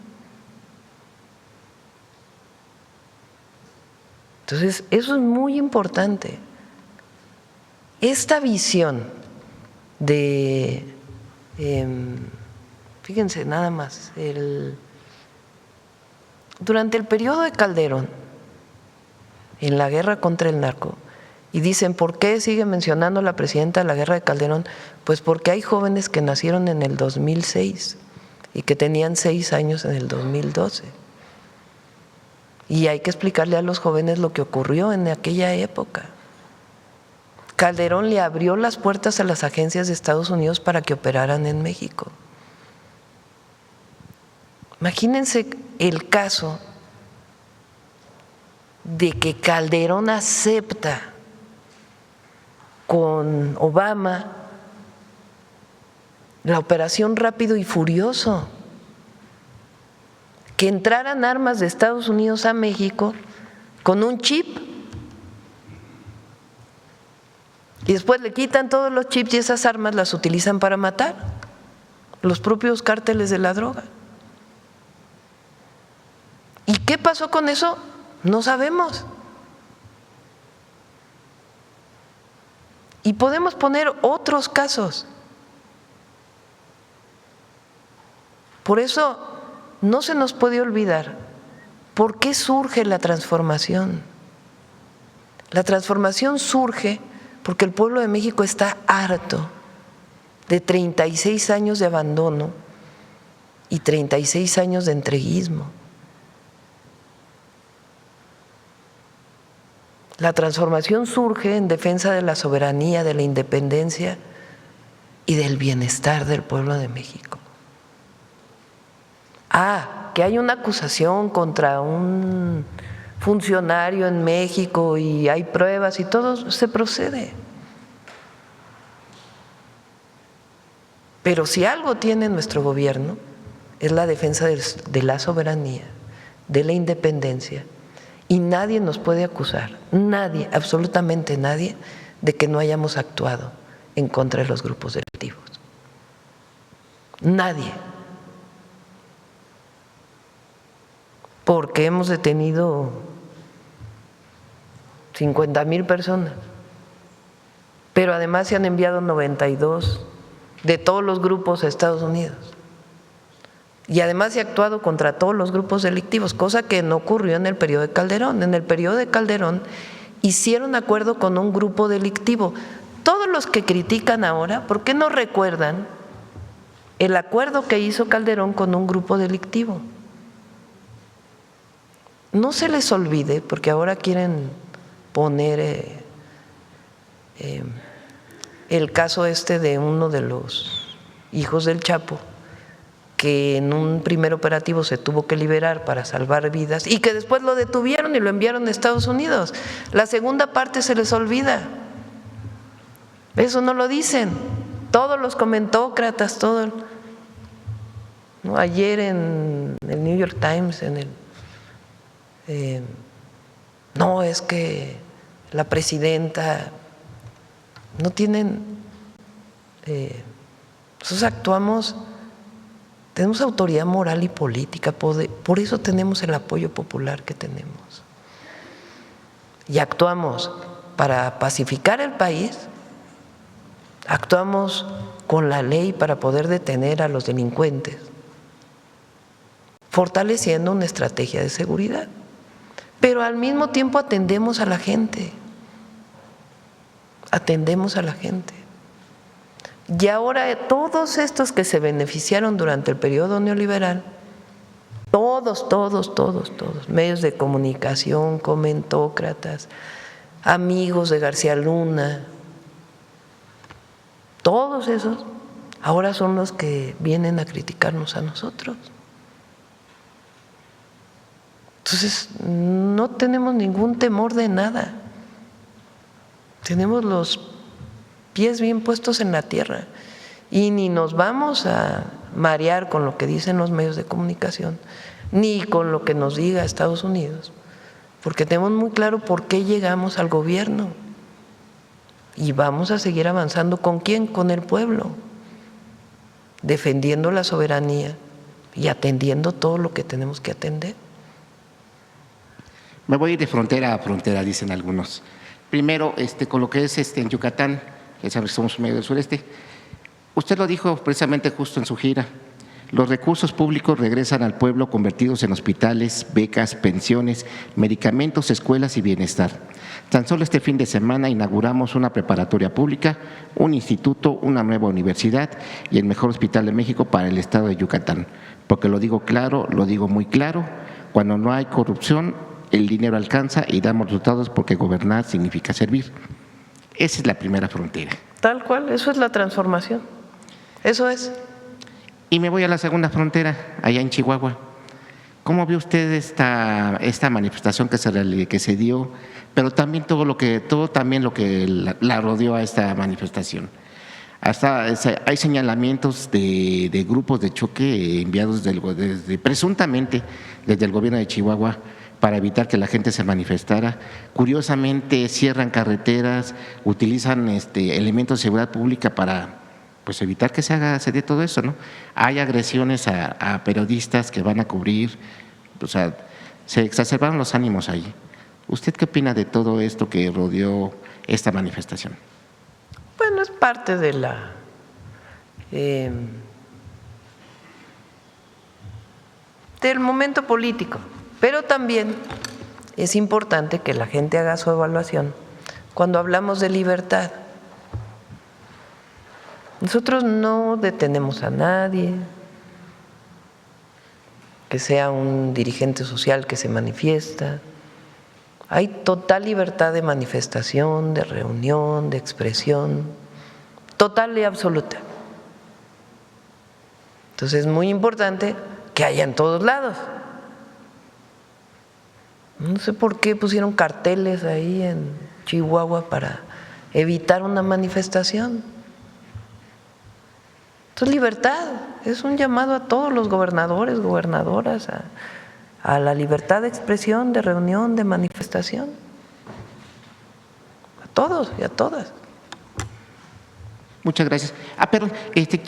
Entonces, eso es muy importante. Esta visión de, fíjense nada más, durante el periodo de Calderón, en la guerra contra el narco, y dicen, ¿por qué sigue mencionando la presidenta la guerra de Calderón? Pues porque hay jóvenes que nacieron en el 2006 y que tenían 6 años en el 2012. Y hay que explicarle a los jóvenes lo que ocurrió en aquella época. Calderón le abrió las puertas a las agencias de Estados Unidos para que operaran en México. Imagínense el caso de que Calderón acepta con Obama la operación Rápido y Furioso, que entraran armas de Estados Unidos a México con un chip y después le quitan todos los chips y esas armas las utilizan para matar los propios cárteles de la droga. ¿Y qué pasó con eso? No sabemos. Y podemos poner otros casos. Por eso no se nos puede olvidar por qué surge la transformación. La transformación surge porque el pueblo de México está harto de 36 años de abandono y 36 años de entreguismo. La transformación surge en defensa de la soberanía, de la independencia y del bienestar del pueblo de México. Que hay una acusación contra un funcionario en México y hay pruebas y todo, se procede. Pero si algo tiene nuestro gobierno es la defensa de la soberanía, de la independencia, y nadie nos puede acusar, nadie, absolutamente nadie, de que no hayamos actuado en contra de los grupos delictivos. Nadie. Porque hemos detenido 50,000 personas, pero además se han enviado 92 de todos los grupos a Estados Unidos. Y además se ha actuado contra todos los grupos delictivos, cosa que no ocurrió en el periodo de Calderón. En el periodo de Calderón hicieron acuerdo con un grupo delictivo. Todos los que critican ahora, ¿por qué no recuerdan el acuerdo que hizo Calderón con un grupo delictivo? No se les olvide, porque ahora quieren poner el caso de uno de los hijos del Chapo, que en un primer operativo se tuvo que liberar para salvar vidas y que después lo detuvieron y lo enviaron a Estados Unidos. La segunda parte se les olvida. Eso no lo dicen. Todos los comentócratas, todo. ¿No? Ayer en el New York Times, no, es que la presidenta no tienen, nosotros actuamos, tenemos autoridad moral y política, por eso tenemos el apoyo popular que tenemos. Y actuamos para pacificar el país, actuamos con la ley para poder detener a los delincuentes, fortaleciendo una estrategia de seguridad. Pero al mismo tiempo atendemos a la gente, Y ahora todos estos que se beneficiaron durante el periodo neoliberal, todos, medios de comunicación, comentócratas, amigos de García Luna, todos esos ahora son los que vienen a criticarnos a nosotros. Entonces, no tenemos ningún temor de nada. Tenemos los pies bien puestos en la tierra y ni nos vamos a marear con lo que dicen los medios de comunicación, ni con lo que nos diga Estados Unidos, porque tenemos muy claro por qué llegamos al gobierno y vamos a seguir avanzando. ¿Con quién? Con el pueblo, defendiendo la soberanía y atendiendo todo lo que tenemos que atender. Me voy a ir de frontera a frontera, dicen algunos. Primero, con lo que es en Yucatán, que somos medio del sureste, usted lo dijo precisamente justo en su gira. Los recursos públicos regresan al pueblo convertidos en hospitales, becas, pensiones, medicamentos, escuelas y bienestar. Tan solo este fin de semana inauguramos una preparatoria pública, un instituto, una nueva universidad y el mejor hospital de México para el estado de Yucatán. Porque lo digo claro, lo digo muy claro, cuando no hay corrupción, el dinero alcanza y damos resultados porque gobernar significa servir. Esa es la primera frontera. Tal cual, eso es la transformación. Eso es. Y me voy a la segunda frontera, allá en Chihuahua. ¿Cómo vio usted esta manifestación que se dio, pero también todo lo que la rodeó a esta manifestación? Hasta hay señalamientos de grupos de choque enviados presuntamente desde el gobierno de Chihuahua para evitar que la gente se manifestara. Curiosamente cierran carreteras, utilizan elementos de seguridad pública para evitar que se dé todo eso, ¿no? Hay agresiones a periodistas que van a cubrir, se exacerbaron los ánimos ahí. ¿Usted qué opina de todo esto que rodeó esta manifestación? Bueno, es parte de del momento político, pero también es importante que la gente haga su evaluación cuando hablamos de libertad. Nosotros no detenemos a nadie que sea un dirigente social que se manifiesta. hay total libertad de manifestación, de reunión, de expresión, total y absoluta. Entonces es muy importante que haya en todos lados. No sé por qué pusieron carteles ahí en Chihuahua para evitar una manifestación. Esto es libertad, es un llamado a todos los gobernadores, gobernadoras, a la libertad de expresión, de reunión, de manifestación. A todos y a todas. Muchas gracias. Perdón,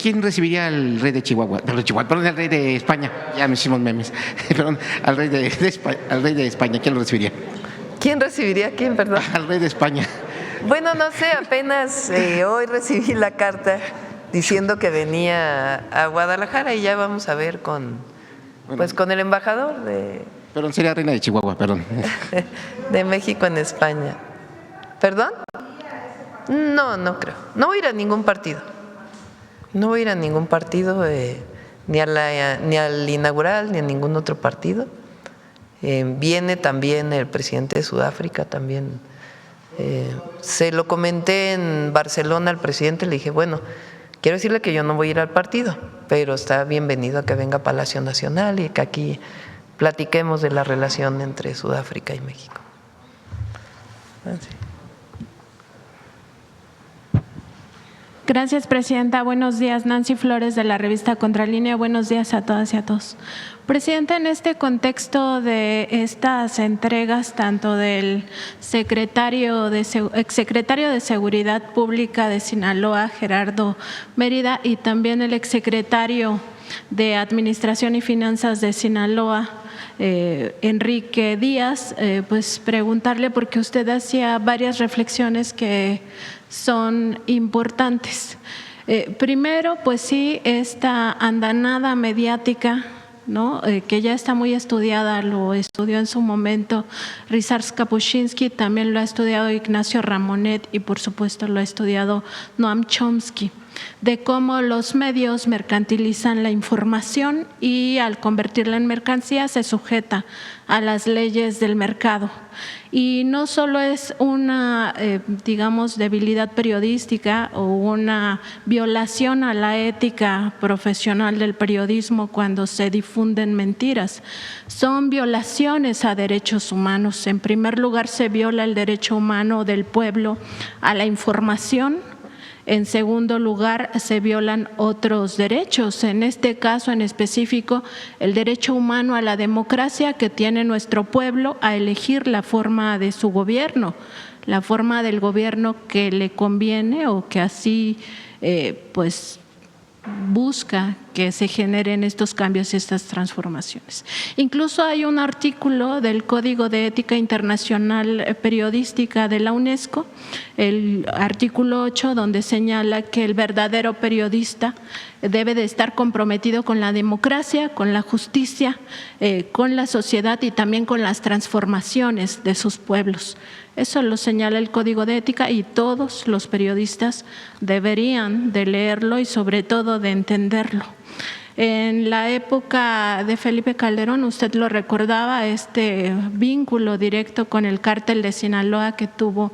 ¿quién recibiría al rey de Chihuahua? Perdón, al rey de España. Ya me hicimos memes. Perdón, al rey de España. ¿Quién lo recibiría? ¿Quién recibiría a quién, perdón? Al rey de España. Bueno, no sé, apenas hoy recibí la carta diciendo que venía a Guadalajara y ya vamos a ver con el embajador Perdón, sería reina de Chihuahua, perdón. de México en España. ¿Perdón? No creo. No voy a ir a ningún partido. No voy a ir a ningún partido, ni al inaugural, ni a ningún otro partido. Viene también el presidente de Sudáfrica, también. Se lo comenté en Barcelona al presidente, le dije, bueno, quiero decirle que yo no voy a ir al partido, pero está bienvenido a que venga a Palacio Nacional y que aquí platiquemos de la relación entre Sudáfrica y México. Así. Gracias, presidenta. Buenos días. Nancy Flores, de la revista Contralínea. Buenos días a todas y a todos. Presidenta, en este contexto de estas entregas, tanto del exsecretario de Seguridad Pública de Sinaloa, Gerardo Mérida, y también el exsecretario de Administración y Finanzas de Sinaloa, Enrique Díaz, pues preguntarle, porque usted hacía varias reflexiones que son importantes. Primero, pues sí, esta andanada mediática, ¿no? Que ya está muy estudiada, lo estudió en su momento Ryszard Kapuscinski, también lo ha estudiado Ignacio Ramonet y por supuesto lo ha estudiado Noam Chomsky, de cómo los medios mercantilizan la información y al convertirla en mercancía se sujeta a las leyes del mercado. Y no solo es una, digamos, debilidad periodística o una violación a la ética profesional del periodismo cuando se difunden mentiras, son violaciones a derechos humanos. En primer lugar, se viola el derecho humano del pueblo a la información. En segundo lugar, se violan otros derechos, en este caso en específico, el derecho humano a la democracia que tiene nuestro pueblo a elegir la forma de su gobierno, la forma del gobierno que le conviene o que así pues busca que se generen estos cambios y estas transformaciones. Incluso hay un artículo del Código de Ética Internacional Periodística de la UNESCO, el artículo 8, donde señala que el verdadero periodista debe de estar comprometido con la democracia, con la justicia, con la sociedad y también con las transformaciones de sus pueblos. Eso lo señala el Código de Ética y todos los periodistas deberían de leerlo y sobre todo de entenderlo. En la época de Felipe Calderón, usted lo recordaba, este vínculo directo con el cártel de Sinaloa que tuvo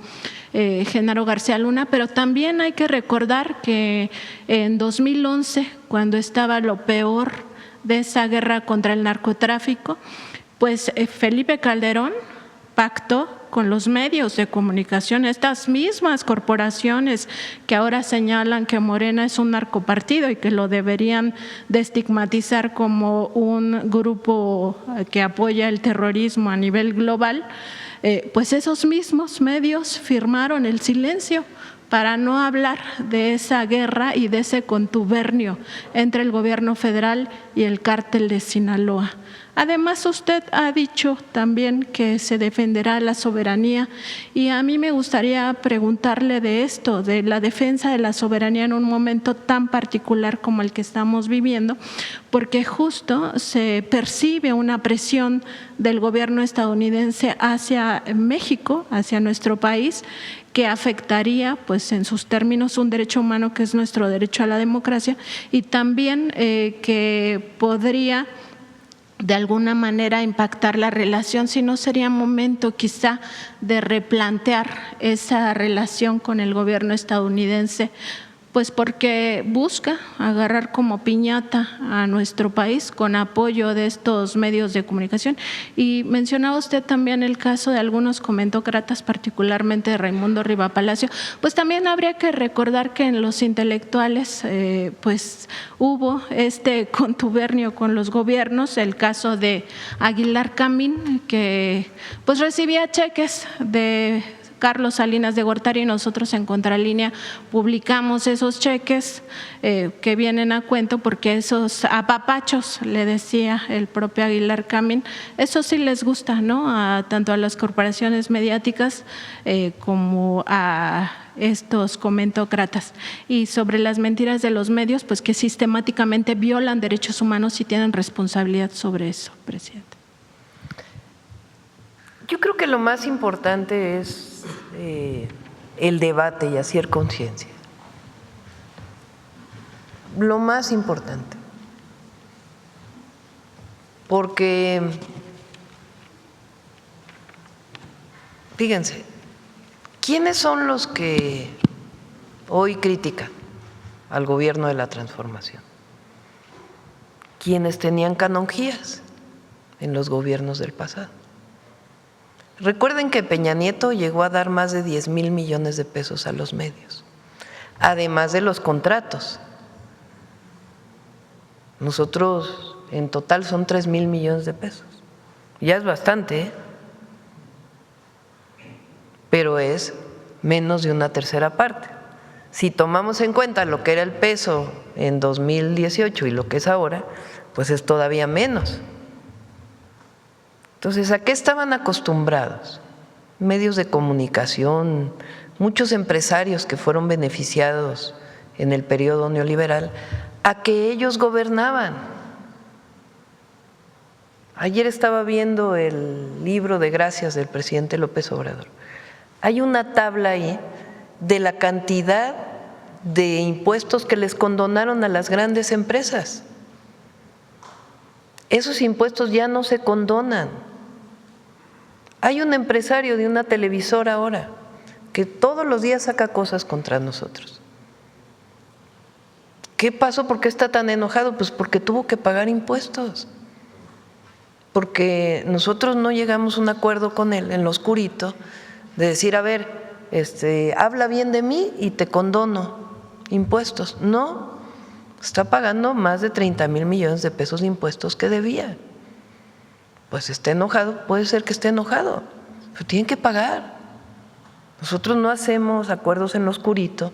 Genaro García Luna, pero también hay que recordar que en 2011, cuando estaba lo peor de esa guerra contra el narcotráfico, pues Felipe Calderón pactó con los medios de comunicación, estas mismas corporaciones que ahora señalan que Morena es un narcopartido y que lo deberían de estigmatizar como un grupo que apoya el terrorismo a nivel global, pues esos mismos medios firmaron el silencio para no hablar de esa guerra y de ese contubernio entre el gobierno federal y el cártel de Sinaloa. Además, usted ha dicho también que se defenderá la soberanía y a mí me gustaría preguntarle de esto, de la defensa de la soberanía en un momento tan particular como el que estamos viviendo, porque justo se percibe una presión del gobierno estadounidense hacia México, hacia nuestro país, que afectaría, pues en sus términos, un derecho humano que es nuestro derecho a la democracia y también que podría de alguna manera impactar la relación, si no sería momento quizá de replantear esa relación con el gobierno estadounidense, pues porque busca agarrar como piñata a nuestro país con apoyo de estos medios de comunicación. Y mencionaba usted también el caso de algunos comentócratas, particularmente de Raimundo Riva Palacio. Pues también habría que recordar que en los intelectuales pues hubo este contubernio con los gobiernos, el caso de Aguilar Camín, que pues recibía cheques de Carlos Salinas de Gortari, y nosotros en Contralínea publicamos esos cheques que vienen a cuento porque esos apapachos, le decía el propio Aguilar Camín, eso sí les gusta, ¿no? Tanto a las corporaciones mediáticas como a estos comentócratas. Y sobre las mentiras de los medios, pues que sistemáticamente violan derechos humanos y tienen responsabilidad sobre eso, presidente. Yo creo que lo más importante es el debate y hacer conciencia. Lo más importante. Porque, fíjense, ¿quiénes son los que hoy critican al gobierno de la transformación? Quienes tenían canonjías en los gobiernos del pasado. Recuerden que Peña Nieto llegó a dar más de 10,000 millones de pesos a los medios, además de los contratos. Nosotros en total son 3,000 millones de pesos. Ya es bastante, ¿eh? Pero es menos de una tercera parte. Si tomamos en cuenta lo que era el peso en 2018 y lo que es ahora, pues es todavía menos. Entonces, ¿a qué estaban acostumbrados? Medios de comunicación, muchos empresarios que fueron beneficiados en el periodo neoliberal, a que ellos gobernaban. Ayer estaba viendo el libro de gracias del presidente López Obrador. Hay una tabla ahí de la cantidad de impuestos que les condonaron a las grandes empresas. Esos impuestos ya no se condonan. Hay un empresario de una televisora ahora que todos los días saca cosas contra nosotros. ¿Qué pasó? ¿Por qué está tan enojado? Pues porque tuvo que pagar impuestos. Porque nosotros no llegamos a un acuerdo con él en lo oscurito de decir, a ver, habla bien de mí y te condono impuestos. No, está pagando más de 30,000 millones de pesos de impuestos que debía. Pues esté enojado, puede ser que esté enojado, pero tienen que pagar. Nosotros no hacemos acuerdos en lo oscurito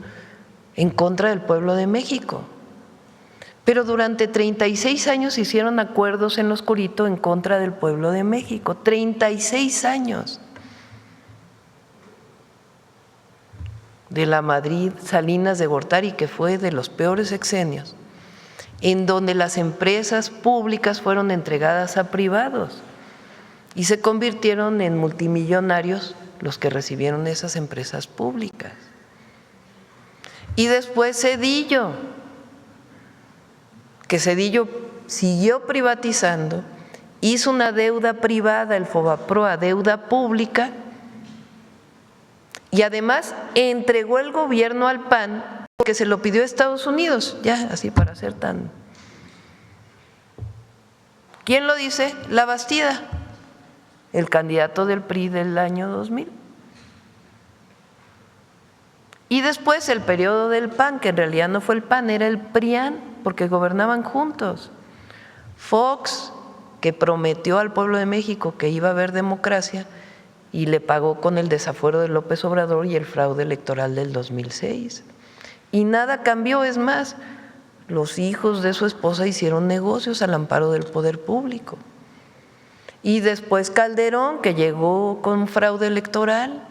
en contra del pueblo de México, pero durante 36 años hicieron acuerdos en lo oscurito en contra del pueblo de México, 36 años. De la Madrid Salinas de Gortari, que fue de los peores sexenios, en donde las empresas públicas fueron entregadas a privados y se convirtieron en multimillonarios los que recibieron esas empresas públicas. Y después Zedillo, que Zedillo siguió privatizando, hizo una deuda privada, el Fobaproa, deuda pública, y además entregó el gobierno al PAN porque se lo pidió a Estados Unidos, ya así para ser tan… ¿Quién lo dice? La Bastida, el candidato del PRI del año 2000. Y después el periodo del PAN, que en realidad no fue el PAN, era el PRIAN, porque gobernaban juntos. Fox, que prometió al pueblo de México que iba a haber democracia y le pagó con el desafuero de López Obrador y el fraude electoral del 2006. Y nada cambió, es más, los hijos de su esposa hicieron negocios al amparo del poder público. Y después Calderón, que llegó con fraude electoral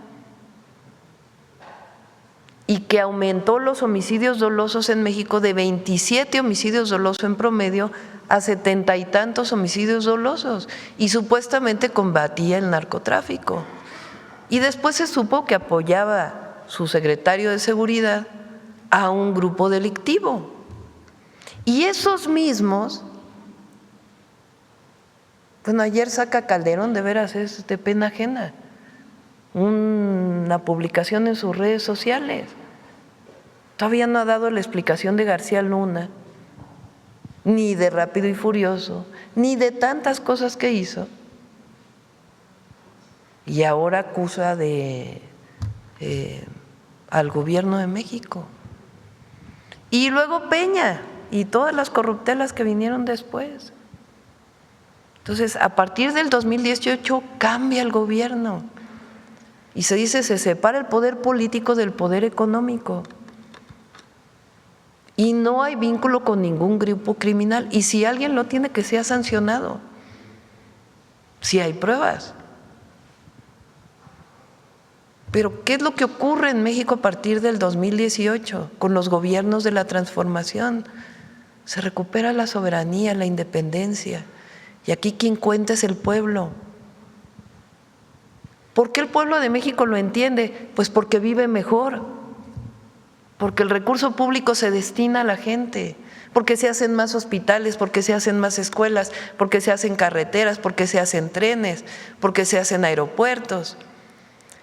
y que aumentó los homicidios dolosos en México de 27 homicidios dolosos en promedio a 70 y tantos homicidios dolosos, y supuestamente combatía el narcotráfico. Y después se supo que apoyaba su secretario de Seguridad a un grupo delictivo. Y esos mismos Bueno, ayer saca Calderón, de veras es de pena ajena, una publicación en sus redes sociales. Todavía no ha dado la explicación de García Luna, ni de Rápido y Furioso, ni de tantas cosas que hizo. Y ahora acusa al gobierno de México. Y luego Peña y todas las corruptelas que vinieron después. Entonces, a partir del 2018 cambia el gobierno y se dice, se separa el poder político del poder económico y no hay vínculo con ningún grupo criminal, y si alguien lo tiene, que sea sancionado, si hay pruebas. Pero ¿qué es lo que ocurre en México a partir del 2018 con los gobiernos de la transformación? Se recupera la soberanía, la independencia. Y aquí quien cuenta es el pueblo. ¿Por qué el pueblo de México lo entiende? Pues porque vive mejor, porque el recurso público se destina a la gente, porque se hacen más hospitales, porque se hacen más escuelas, porque se hacen carreteras, porque se hacen trenes, porque se hacen aeropuertos,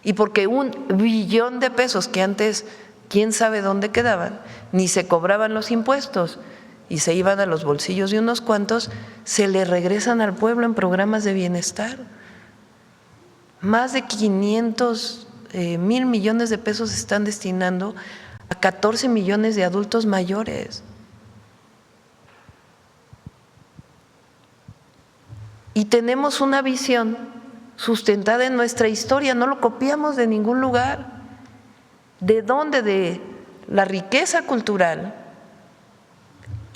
y porque 1 billón de pesos que antes quién sabe dónde quedaban, ni se cobraban los impuestos y se iban a los bolsillos de unos cuantos, se le regresan al pueblo en programas de bienestar. Más de 500,000 millones de pesos se están destinando a 14 millones de adultos mayores. Y tenemos una visión sustentada en nuestra historia, no lo copiamos de ningún lugar. ¿De dónde? De la riqueza cultural.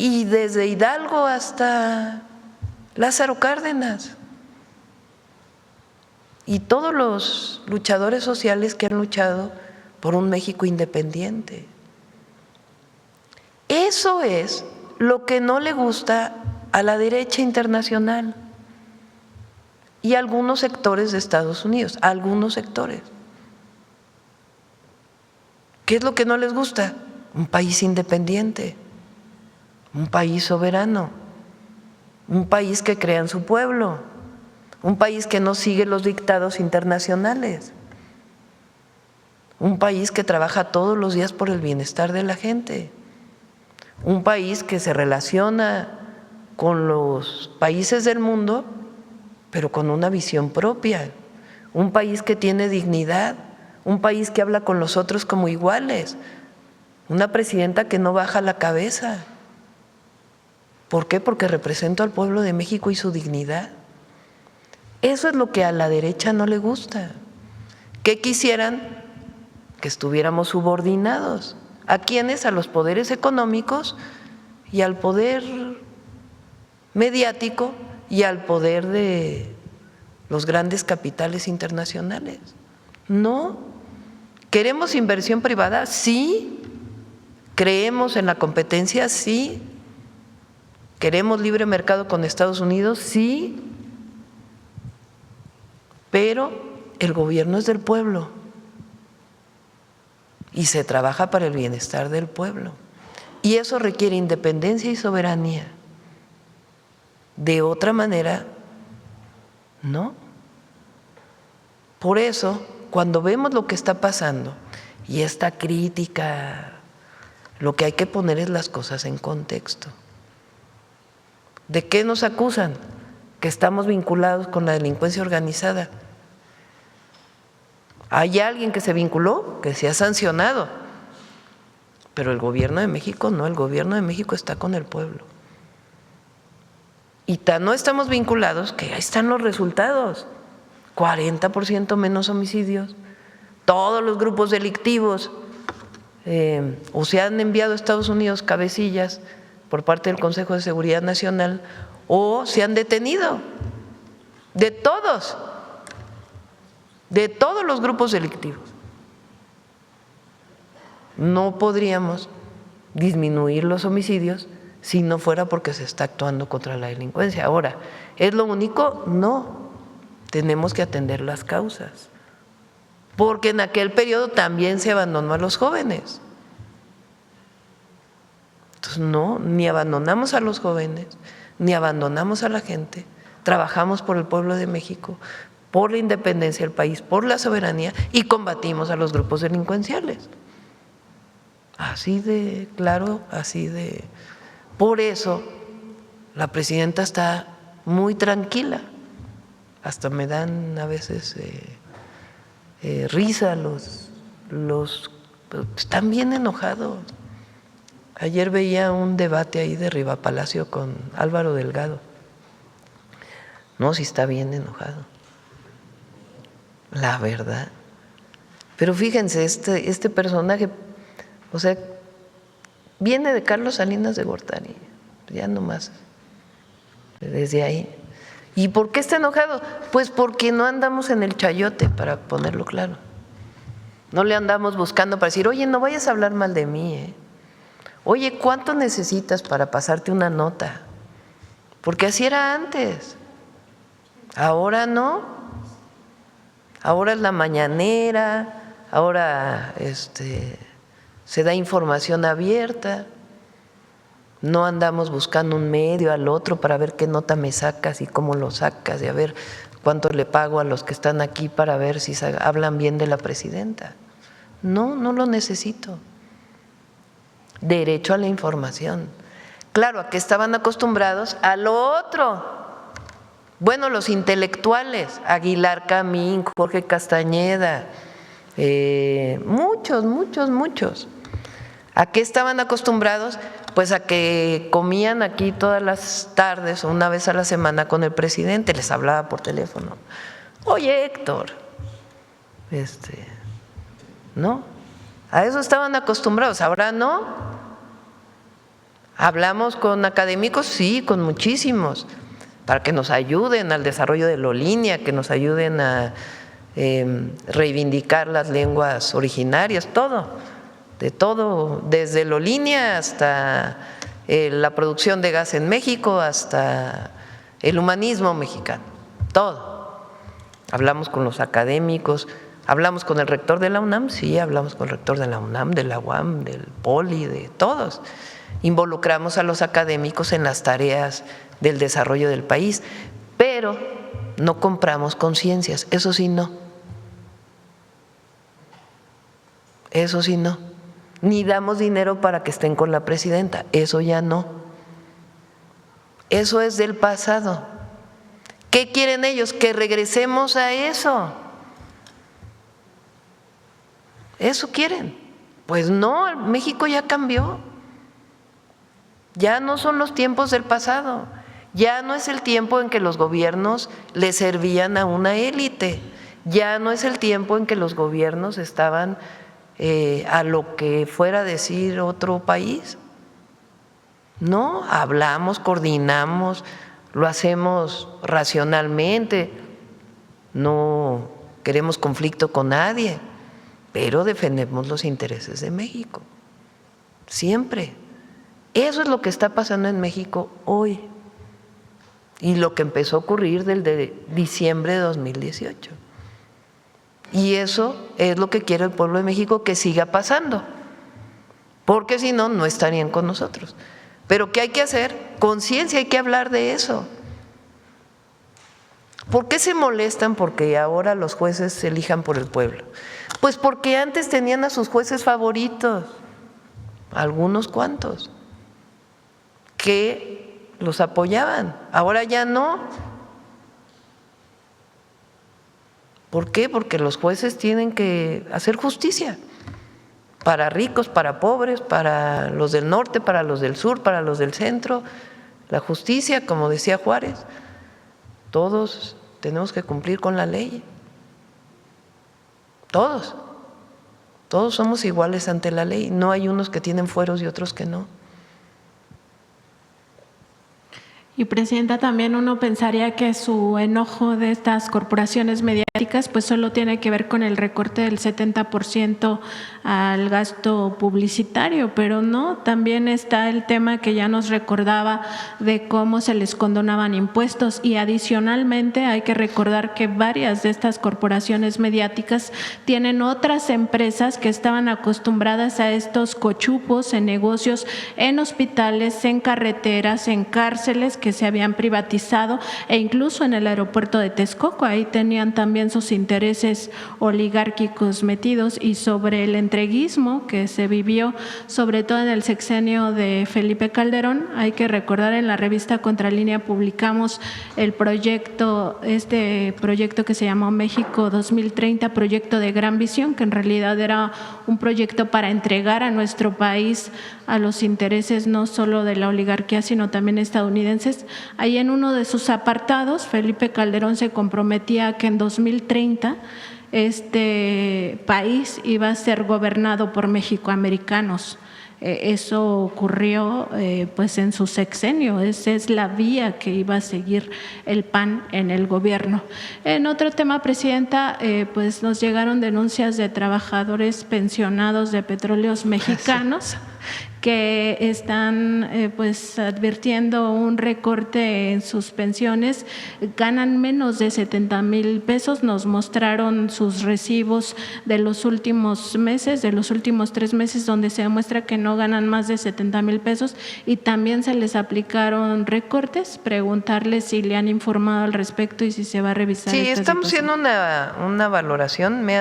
Y desde Hidalgo hasta Lázaro Cárdenas. Y todos los luchadores sociales que han luchado por un México independiente. Eso es lo que no le gusta a la derecha internacional y a algunos sectores de Estados Unidos, algunos sectores. ¿Qué es lo que no les gusta? Un país independiente, un país soberano, un país que crea en su pueblo, un país que no sigue los dictados internacionales, un país que trabaja todos los días por el bienestar de la gente, un país que se relaciona con los países del mundo, pero con una visión propia, un país que tiene dignidad, un país que habla con los otros como iguales, una presidenta que no baja la cabeza. ¿Por qué? Porque represento al pueblo de México y su dignidad. Eso es lo que a la derecha no le gusta. ¿Qué quisieran? Que estuviéramos subordinados. ¿A quiénes? A los poderes económicos y al poder mediático y al poder de los grandes capitales internacionales. No. ¿Queremos inversión privada? Sí. ¿Creemos en la competencia? Sí. ¿Queremos libre mercado con Estados Unidos? Sí. Pero el gobierno es del pueblo y se trabaja para el bienestar del pueblo. Y eso requiere independencia y soberanía. De otra manera, no. Por eso, cuando vemos lo que está pasando y esta crítica, lo que hay que poner es las cosas en contexto. ¿De qué nos acusan? Que estamos vinculados con la delincuencia organizada. ¿Hay alguien que se vinculó? Que se ha sancionado. Pero el gobierno de México no, el gobierno de México está con el pueblo. Y no estamos vinculados, que ahí están los resultados. 40% menos homicidios. Todos los grupos delictivos o se han enviado a Estados Unidos cabecillas por parte del Consejo de Seguridad Nacional o se han detenido. De todos los grupos delictivos. No podríamos disminuir los homicidios si no fuera porque se está actuando contra la delincuencia. Ahora, ¿es lo único? No, tenemos que atender las causas, porque en aquel periodo también se abandonó a los jóvenes. Entonces, no, ni abandonamos a los jóvenes, ni abandonamos a la gente, trabajamos por el pueblo de México, por la independencia del país, por la soberanía y combatimos a los grupos delincuenciales. Así de claro, así de… Por eso la presidenta está muy tranquila. Hasta me dan a veces risa los… Están bien enojados. Ayer veía un debate ahí de Rivapalacio con Álvaro Delgado. No, sí está bien enojado. La verdad. Pero fíjense, este personaje, o sea, viene de Carlos Salinas de Gortari, ya nomás, desde ahí. ¿Y por qué está enojado? Pues porque no andamos en el chayote, para ponerlo claro. No le andamos buscando para decir, oye, no vayas a hablar mal de mí, ¿eh? Oye, ¿cuánto necesitas para pasarte una nota? Porque así era antes. Ahora no. Ahora es la mañanera, ahora se da información abierta. No andamos buscando un medio al otro para ver qué nota me sacas y cómo lo sacas, y a ver cuánto le pago a los que están aquí para ver si hablan bien de la presidenta. No, no lo necesito. Derecho a la información. Claro, ¿a qué estaban acostumbrados? A lo otro. Bueno, los intelectuales, Aguilar Camín, Jorge Castañeda, muchos. ¿A qué estaban acostumbrados? Pues a que comían aquí todas las tardes o una vez a la semana con el presidente, les hablaba por teléfono. Oye, Héctor, ¿no? A eso estaban acostumbrados, ahora no. ¿Hablamos con académicos? Sí, con muchísimos, para que nos ayuden al desarrollo de la línea, que nos ayuden a reivindicar las lenguas originarias, todo, de todo, desde la línea hasta la producción de gas en México, hasta el humanismo mexicano, todo. Hablamos con los académicos, hablamos con el rector de la UNAM, sí, hablamos con el rector de la UNAM, de la UAM, del POLI, de todos. Involucramos a los académicos en las tareas del desarrollo del país, pero no compramos conciencias, eso sí no. Eso sí no. Ni damos dinero para que estén con la presidenta, eso ya no. Eso es del pasado. ¿Qué quieren ellos? Que regresemos a eso. ¿Eso quieren? Pues no, México ya cambió. Ya no son los tiempos del pasado. Ya no es el tiempo en que los gobiernos le servían a una élite. Ya no es el tiempo en que los gobiernos estaban a lo que fuera a decir otro país. No, hablamos, coordinamos, lo hacemos racionalmente, no queremos conflicto con nadie, pero defendemos los intereses de México, siempre. Eso es lo que está pasando en México hoy y lo que empezó a ocurrir desde diciembre de 2018. Y eso es lo que quiere el pueblo de México que siga pasando, porque si no, no estarían con nosotros. Pero ¿qué hay que hacer? Conciencia, hay que hablar de eso. ¿Por qué se molestan porque ahora los jueces se elijan por el pueblo? Pues porque antes tenían a sus jueces favoritos, algunos cuantos, que los apoyaban, ahora ya no. ¿Por qué? Porque los jueces tienen que hacer justicia para ricos, para pobres, para los del norte, para los del sur, para los del centro. La justicia, como decía Juárez, todos tenemos que cumplir con la ley. Todos somos iguales ante la ley. No hay unos que tienen fueros y otros que no. Y presidenta, también uno pensaría que su enojo de estas corporaciones mediáticas mediáticas, pues solo tiene que ver con el recorte del 70% al gasto publicitario, pero no, también está el tema que ya nos recordaba de cómo se les condonaban impuestos, y adicionalmente hay que recordar que varias de estas corporaciones mediáticas tienen otras empresas que estaban acostumbradas a estos cochupos en negocios, en hospitales, en carreteras, en cárceles que se habían privatizado, e incluso en el aeropuerto de Texcoco, ahí tenían también sus intereses oligárquicos metidos. Y sobre el entreguismo que se vivió, sobre todo en el sexenio de Felipe Calderón, hay que recordar, en la revista Contralínea publicamos el proyecto, este proyecto que se llamó México 2030, proyecto de gran visión, que en realidad era un proyecto para entregar a nuestro país a los intereses no solo de la oligarquía, sino también estadounidenses. Ahí en uno de sus apartados, Felipe Calderón se comprometía a que en 2030 este país iba a ser gobernado por mexicoamericanos. Eso ocurrió pues en su sexenio, esa es la vía que iba a seguir el PAN en el gobierno. En otro tema, Presidenta, pues nos llegaron denuncias de trabajadores pensionados de Petróleos Mexicanos que están pues advirtiendo un recorte en sus pensiones, ganan menos de 70,000 pesos, nos mostraron sus recibos de los últimos meses, de los últimos 3 meses, donde se demuestra que no ganan más de 70,000 pesos y también se les aplicaron recortes. Preguntarles si le han informado al respecto y si se va a revisar. Sí, esta estamos situación. haciendo una valoración, me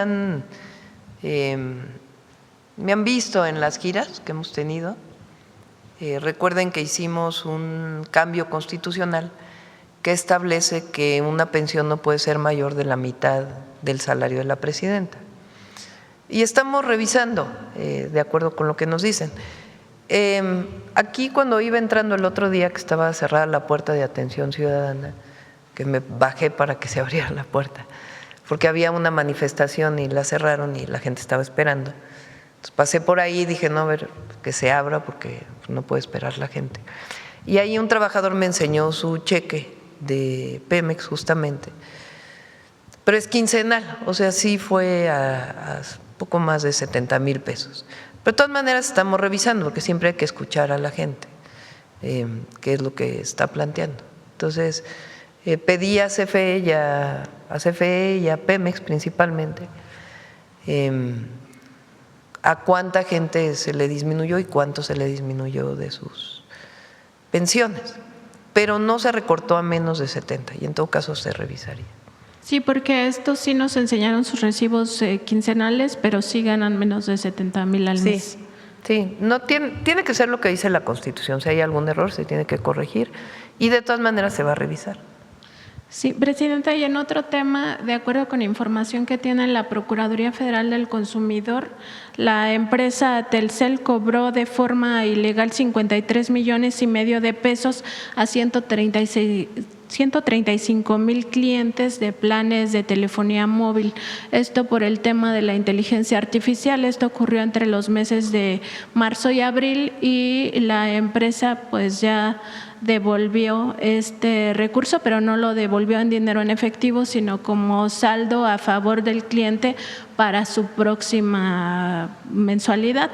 han visto en las giras que hemos tenido. Recuerden que hicimos un cambio constitucional que establece que una pensión no puede ser mayor de la mitad del salario de la presidenta. Y estamos revisando, de acuerdo con lo que nos dicen. Aquí cuando iba entrando el otro día, que estaba cerrada la puerta de atención ciudadana, que me bajé para que se abriera la puerta, porque había una manifestación y la cerraron y la gente estaba esperando. Entonces pasé por ahí y dije, no, a ver, que se abra porque no puede esperar la gente. Y ahí un trabajador me enseñó su cheque de Pemex justamente, pero es quincenal, o sea, sí fue a poco más de 70,000 pesos. Pero de todas maneras estamos revisando porque siempre hay que escuchar a la gente, qué es lo que está planteando. Entonces, pedí a CFE y a Pemex principalmente, a cuánta gente se le disminuyó y cuánto se le disminuyó de sus pensiones, pero no se recortó a menos de 70 y en todo caso se revisaría. Sí, porque estos sí nos enseñaron sus recibos quincenales, pero sí ganan menos de 70,000 al mes. Sí, no tiene que ser lo que dice la Constitución. Si hay algún error se tiene que corregir y de todas maneras se va a revisar. Sí, Presidenta, y en otro tema, de acuerdo con información que tiene la Procuraduría Federal del Consumidor, la empresa Telcel cobró de forma ilegal 53,5 millones de pesos a 135,000 clientes de planes de telefonía móvil. Esto por el tema de la inteligencia artificial. Esto ocurrió entre los meses de marzo y abril y la empresa pues ya devolvió este recurso, pero no lo devolvió en dinero en efectivo, sino como saldo a favor del cliente para su próxima mensualidad.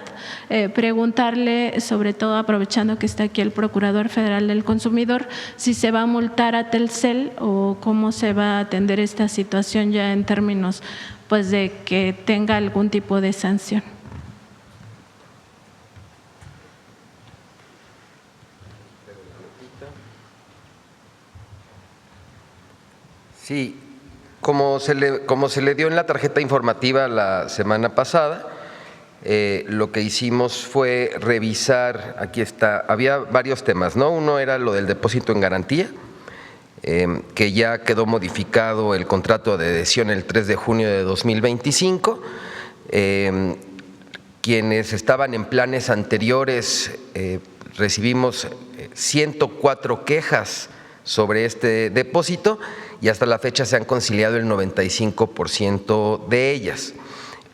Preguntarle, sobre todo aprovechando que está aquí el Procurador Federal del Consumidor, si se va a multar a Telcel o cómo se va a atender esta situación ya en términos pues de que tenga algún tipo de sanción. Sí, como se le dio en la tarjeta informativa la semana pasada, lo que hicimos fue revisar, aquí está, había varios temas, ¿no? Uno era lo del depósito en garantía, que ya quedó modificado el contrato de adhesión el 3 de junio de 2025. Quienes estaban en planes anteriores recibimos 104 quejas sobre este depósito y hasta la fecha se han conciliado el 95% de ellas.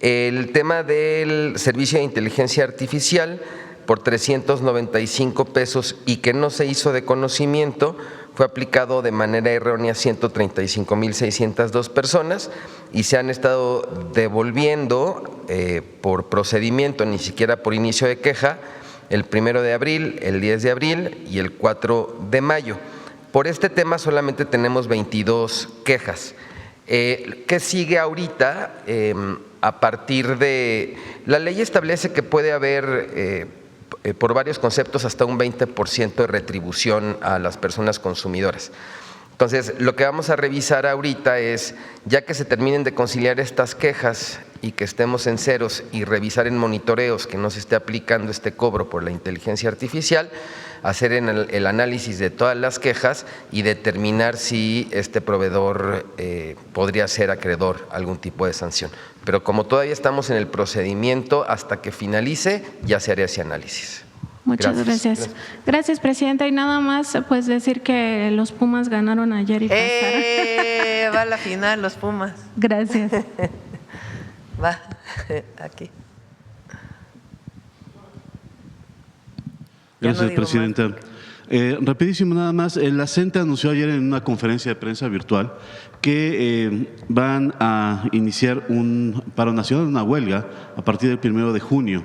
El tema del servicio de inteligencia artificial por 395 pesos y que no se hizo de conocimiento, fue aplicado de manera errónea a 135,602 personas y se han estado devolviendo por procedimiento, ni siquiera por inicio de queja, el 1 de abril, el 10 de abril y el 4 de mayo. Por este tema solamente tenemos 22 quejas. ¿Qué sigue ahorita? A partir de… La ley establece que puede haber, por varios conceptos, hasta un 20% de retribución a las personas consumidoras. Entonces, lo que vamos a revisar ahorita es, ya que se terminen de conciliar estas quejas y que estemos en ceros y revisar en monitoreos que no se esté aplicando este cobro por la inteligencia artificial, hacer el análisis de todas las quejas y determinar si este proveedor podría ser acreedor a algún tipo de sanción. Pero como todavía estamos en el procedimiento, hasta que finalice, ya se hará ese análisis. Muchas gracias. Gracias, presidenta. Y nada más, pues decir que los Pumas ganaron ayer y pasaron. Va a la final los Pumas. Gracias. Va, aquí. Gracias, presidenta. Rapidísimo nada más, la CENTE anunció ayer en una conferencia de prensa virtual que van a iniciar un paro nacional, una huelga, a partir del 1 de junio.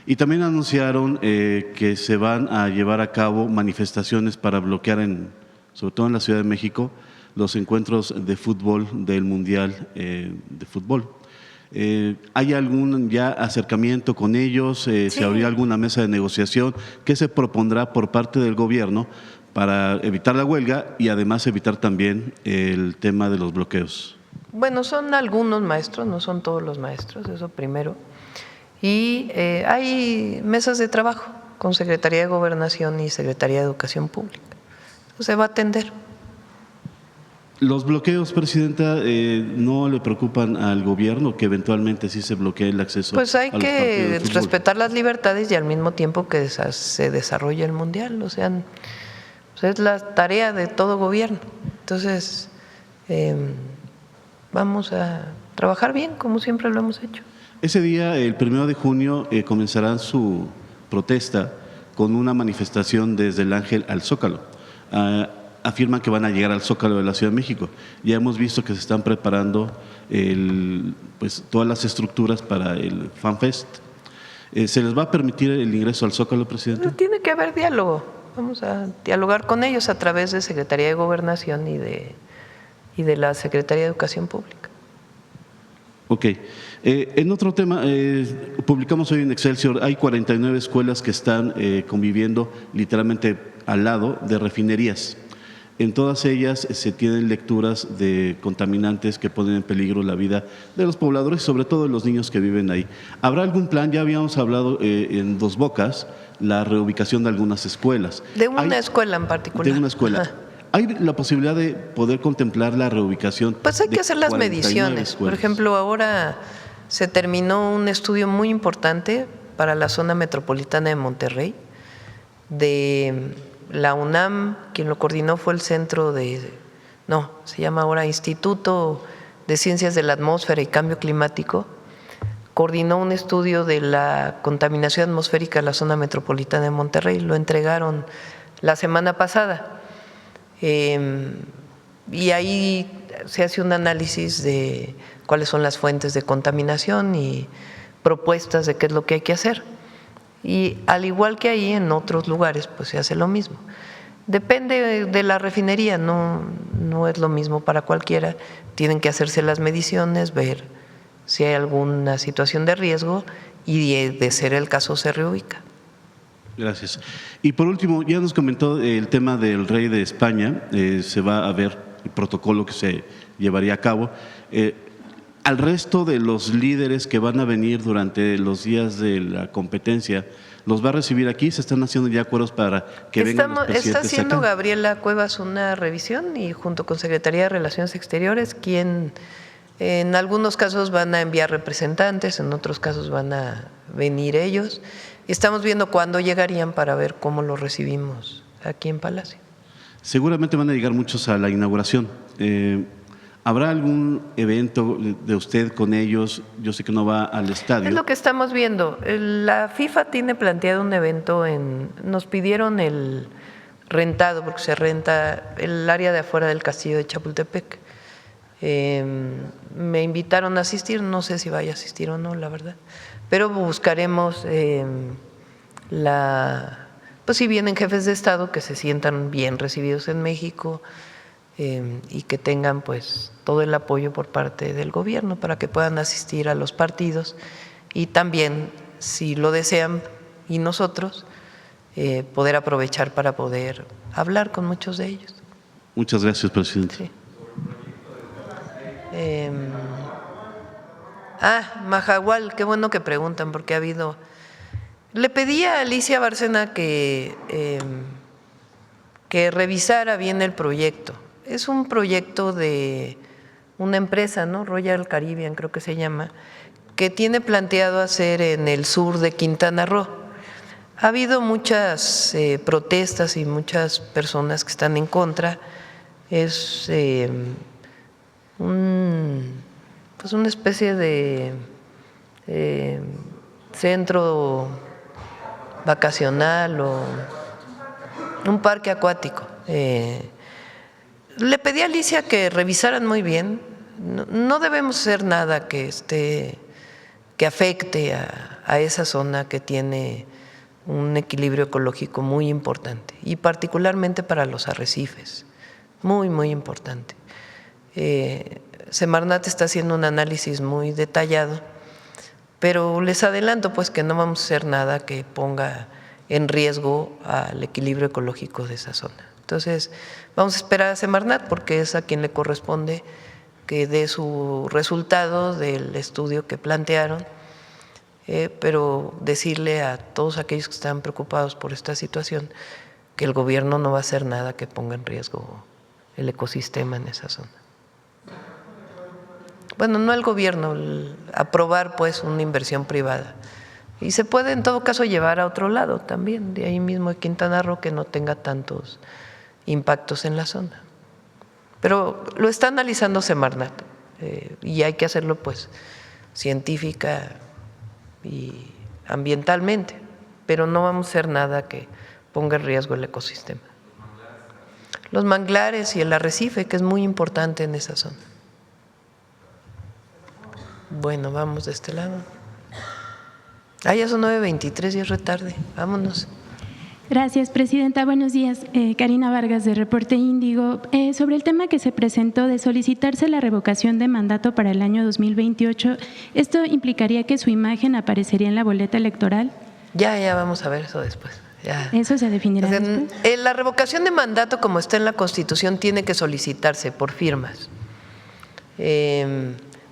Y también anunciaron que se van a llevar a cabo manifestaciones para bloquear, sobre todo en la Ciudad de México, los encuentros de fútbol del Mundial de Fútbol. ¿Hay algún ya acercamiento con ellos? Sí. ¿Se abrirá alguna mesa de negociación? ¿Qué se propondrá por parte del gobierno para evitar la huelga y además evitar también el tema de los bloqueos? Bueno, son algunos maestros, no son todos los maestros, eso primero. Y hay mesas de trabajo con Secretaría de Gobernación y Secretaría de Educación Pública. Se va a atender. ¿Los bloqueos, presidenta, no le preocupan al gobierno que eventualmente sí se bloquee el acceso? Pues hay a los que partidos de fútbol? respetar las libertades y al mismo tiempo que se desarrolle el Mundial. O sea, pues es la tarea de todo gobierno. Entonces, vamos a trabajar bien, como siempre lo hemos hecho. Ese día, el 1 de junio, comenzarán su protesta con una manifestación desde el Ángel al Zócalo. Afirman que van a llegar al Zócalo de la Ciudad de México. Ya hemos visto que se están preparando pues, todas las estructuras para el FanFest. ¿Se les va a permitir el ingreso al Zócalo, presidente? Tiene que haber diálogo. Vamos a dialogar con ellos a través de Secretaría de Gobernación y de la Secretaría de Educación Pública. Ok. En otro tema, publicamos hoy en Excelsior, hay 49 escuelas que están conviviendo literalmente al lado de refinerías. En todas ellas se tienen lecturas de contaminantes que ponen en peligro la vida de los pobladores, sobre todo de los niños que viven ahí. ¿Habrá algún plan? Ya habíamos hablado en Dos Bocas, la reubicación de algunas escuelas. De una escuela en particular. De una escuela. Ajá. ¿Hay la posibilidad de poder contemplar la reubicación? Pues hay que hacer las 49 mediciones. escuelas? Por ejemplo, ahora se terminó un estudio muy importante para la zona metropolitana de Monterrey, de la UNAM. Quien lo coordinó fue el centro se llama ahora Instituto de Ciencias de la Atmósfera y Cambio Climático. Coordinó un estudio de la contaminación atmosférica de la zona metropolitana de Monterrey. Lo entregaron la semana pasada. Y ahí se hace un análisis de cuáles son las fuentes de contaminación y propuestas de qué es lo que hay que hacer. Y al igual que ahí, en otros lugares, pues se hace lo mismo. Depende de la refinería, no es lo mismo para cualquiera. Tienen que hacerse las mediciones, ver si hay alguna situación de riesgo y de ser el caso se reubica. Gracias. Y por último, ya nos comentó el tema del rey de España, se va a ver el protocolo que se llevaría a cabo. Al resto de los líderes que van a venir durante los días de la competencia, ¿los va a recibir aquí? ¿Se están haciendo ya acuerdos para que vengan los presidentes Está haciendo acá? Gabriela Cuevas una revisión y junto con Secretaría de Relaciones Exteriores, quien en algunos casos van a enviar representantes, en otros casos van a venir ellos. Estamos viendo cuándo llegarían para ver cómo los recibimos aquí en Palacio. Seguramente van a llegar muchos a la inauguración. ¿Habrá algún evento de usted con ellos? Yo sé que no va al estadio. Es lo que estamos viendo. La FIFA tiene planteado un evento nos pidieron rentado, porque se renta el área de afuera del castillo de Chapultepec. Me invitaron a asistir, no sé si vaya a asistir o no, la verdad, pero buscaremos pues si vienen jefes de Estado que se sientan bien recibidos en México y que tengan pues todo el apoyo por parte del gobierno para que puedan asistir a los partidos y también, si lo desean y nosotros, poder aprovechar para poder hablar con muchos de ellos. Muchas gracias, presidente. Sí. Mahahual, qué bueno que preguntan porque ha habido… Le pedí a Alicia Bárcena que revisara bien el proyecto. Es un proyecto de una empresa, ¿no? Royal Caribbean creo que se llama, que tiene planteado hacer en el sur de Quintana Roo. Ha habido muchas protestas y muchas personas que están en contra. Es pues una especie de centro vacacional o un parque acuático. Le pedí a Alicia que revisaran muy bien. No debemos hacer nada que afecte a esa zona que tiene un equilibrio ecológico muy importante y particularmente para los arrecifes, muy, muy importante. Semarnat está haciendo un análisis muy detallado, pero les adelanto pues que no vamos a hacer nada que ponga en riesgo al equilibrio ecológico de esa zona. Entonces, vamos a esperar a Semarnat porque es a quien le corresponde que dé su resultado del estudio que plantearon, pero decirle a todos aquellos que están preocupados por esta situación que el gobierno no va a hacer nada que ponga en riesgo el ecosistema en esa zona. Bueno, no el gobierno, aprobar pues una inversión privada. Y se puede en todo caso llevar a otro lado también, de ahí mismo de Quintana Roo, que no tenga tantos impactos en la zona. Pero lo está analizando Semarnat y hay que hacerlo pues científica y ambientalmente, pero no vamos a hacer nada que ponga en riesgo el ecosistema. Los manglares y el arrecife, que es muy importante en esa zona. Bueno, vamos de este lado. Ya son 9:23 y es retarde. Vámonos. Gracias, presidenta. Buenos días. Karina Vargas, de Reporte Índigo. Sobre el tema que se presentó de solicitarse la revocación de mandato para el año 2028, ¿esto implicaría que su imagen aparecería en la boleta electoral? Ya vamos a ver eso después. Ya. ¿Eso se definirá después? La revocación de mandato, como está en la Constitución, tiene que solicitarse por firmas.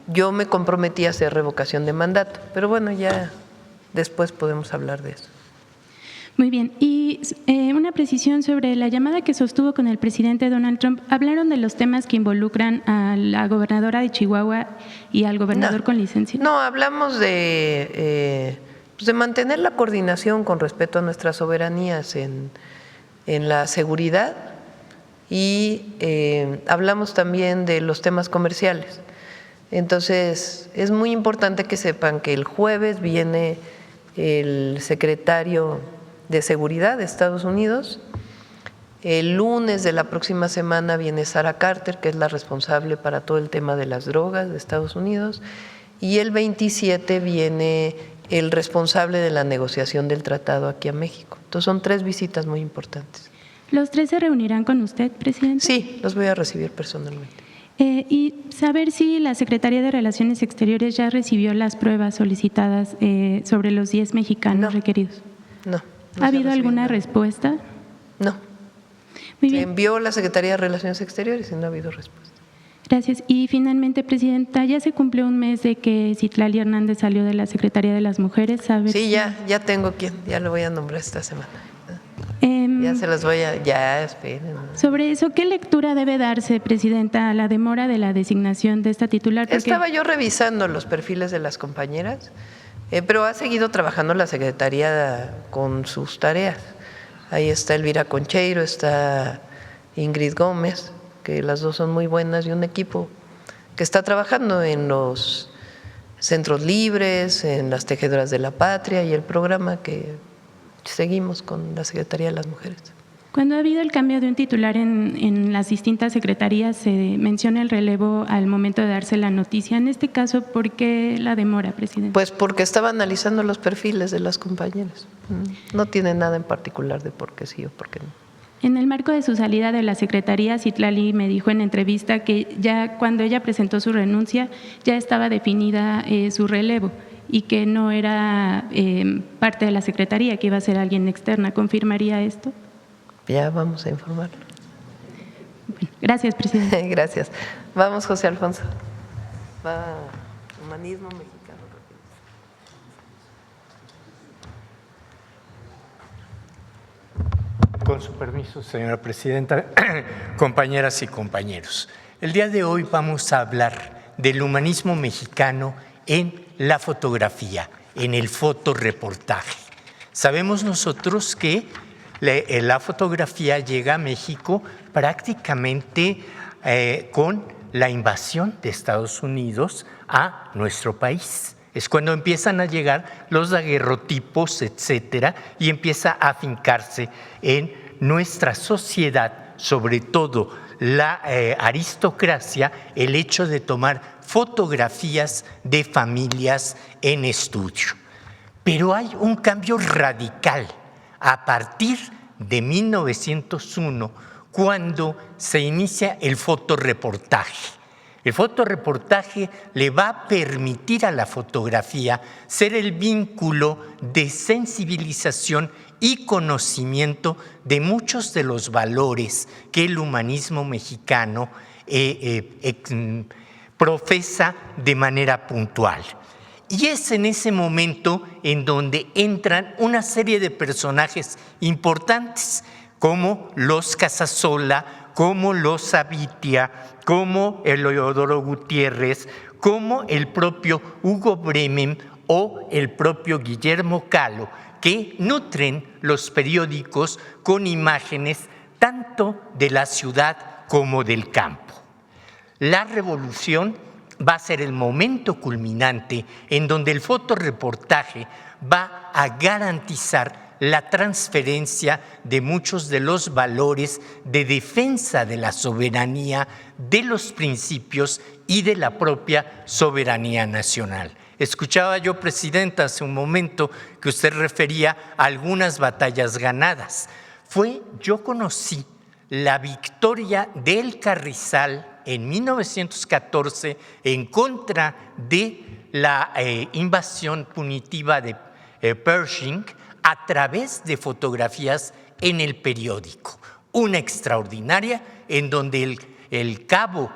Yo me comprometí a hacer revocación de mandato, pero bueno, ya después podemos hablar de eso. Muy bien. Y una precisión sobre la llamada que sostuvo con el presidente Donald Trump. ¿Hablaron de los temas que involucran a la gobernadora de Chihuahua y al gobernador con licencia? No, hablamos de mantener la coordinación con respecto a nuestras soberanías en la seguridad y hablamos también de los temas comerciales. Entonces, es muy importante que sepan que el jueves viene el secretario de Seguridad de Estados Unidos. El lunes de la próxima semana viene Sarah Carter, que es la responsable para todo el tema de las drogas de Estados Unidos. Y el 27 viene el responsable de la negociación del tratado aquí a México. Entonces, son 3 visitas muy importantes. ¿Los 3 se reunirán con usted, presidente? Sí, los voy a recibir personalmente. Y saber si la Secretaría de Relaciones Exteriores ya recibió las pruebas solicitadas sobre los 10 mexicanos requeridos. No. ¿Ha habido alguna respuesta? No. Muy Se bien. envió la Secretaría de Relaciones Exteriores y no ha habido respuesta. Gracias. Y finalmente, presidenta, ya se cumplió un mes de que Citlali Hernández salió de la Secretaría de las Mujeres. Sí, ya tengo quien, ya lo voy a nombrar esta semana. Ya se los voy ya esperen. Sobre eso, ¿qué lectura debe darse, presidenta, a la demora de la designación de esta titular? Porque Estaba yo revisando los perfiles de las compañeras, pero ha seguido trabajando la Secretaría con sus tareas. Ahí está Elvira Concheiro, está Ingrid Gómez, que las dos son muy buenas, y un equipo que está trabajando en los centros libres, en las tejedoras de la patria y el programa que seguimos con la Secretaría de las Mujeres. Cuando ha habido el cambio de un titular en las distintas secretarías, se menciona el relevo al momento de darse la noticia. En este caso, ¿por qué la demora, presidente? Pues porque estaba analizando los perfiles de las compañeras. No tiene nada en particular de por qué sí o por qué no. En el marco de su salida de la secretaría, Citlali me dijo en entrevista que ya cuando ella presentó su renuncia ya estaba definida su relevo y que no era parte de la secretaría, que iba a ser alguien externa. ¿Confirmaría esto? Ya vamos a informarlo. Bueno, gracias, presidente. Gracias. Vamos, José Alfonso. Va, humanismo mexicano. Con su permiso, señora presidenta, compañeras y compañeros. El día de hoy vamos a hablar del humanismo mexicano en la fotografía, en el fotoreportaje. Sabemos nosotros que la fotografía llega a México prácticamente con la invasión de Estados Unidos a nuestro país. Es cuando empiezan a llegar los daguerrotipos, etcétera, y empieza a afincarse en nuestra sociedad, sobre todo la aristocracia, el hecho de tomar fotografías de familias en estudio. Pero hay un cambio radical a partir de 1901, cuando se inicia el fotoreportaje. El fotoreportaje le va a permitir a la fotografía ser el vínculo de sensibilización y conocimiento de muchos de los valores que el humanismo mexicano profesa de manera puntual. Y es en ese momento en donde entran una serie de personajes importantes, como los Casasola, como los Savitia, como Eleodoro Gutiérrez, como el propio Hugo Bremen o el propio Guillermo Kahlo, que nutren los periódicos con imágenes tanto de la ciudad como del campo. La revolución va a ser el momento culminante en donde el fotoreportaje va a garantizar la transferencia de muchos de los valores de defensa de la soberanía, de los principios y de la propia soberanía nacional. Escuchaba yo, presidenta, hace un momento que usted refería a algunas batallas ganadas. Yo conocí la victoria del Carrizal en 1914 en contra de la invasión punitiva de Pershing a través de fotografías en el periódico. Una extraordinaria en donde el cabo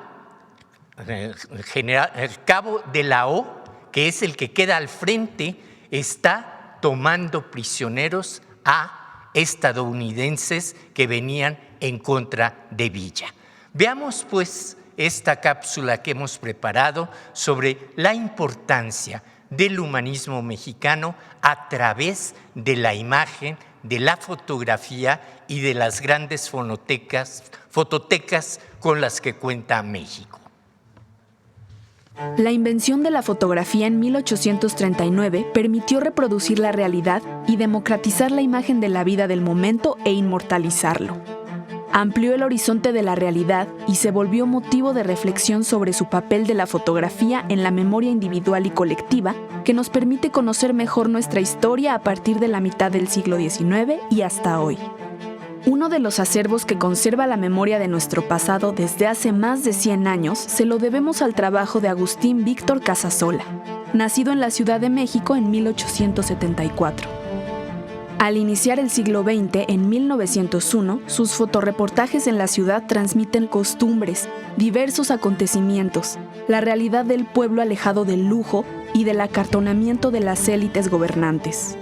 de la O, que es el que queda al frente, está tomando prisioneros a estadounidenses que venían en contra de Villa. Veamos pues esta cápsula que hemos preparado sobre la importancia del humanismo mexicano a través de la imagen, de la fotografía y de las grandes fototecas con las que cuenta México. La invención de la fotografía en 1839 permitió reproducir la realidad y democratizar la imagen de la vida del momento e inmortalizarlo. Amplió el horizonte de la realidad y se volvió motivo de reflexión sobre su papel de la fotografía en la memoria individual y colectiva, que nos permite conocer mejor nuestra historia a partir de la mitad del siglo XIX y hasta hoy. Uno de los acervos que conserva la memoria de nuestro pasado desde hace más de 100 años se lo debemos al trabajo de Agustín Víctor Casasola, nacido en la Ciudad de México en 1874. Al iniciar el siglo XX, en 1901, sus fotoreportajes en la ciudad transmiten costumbres, diversos acontecimientos, la realidad del pueblo alejado del lujo y del acartonamiento de las élites gobernantes.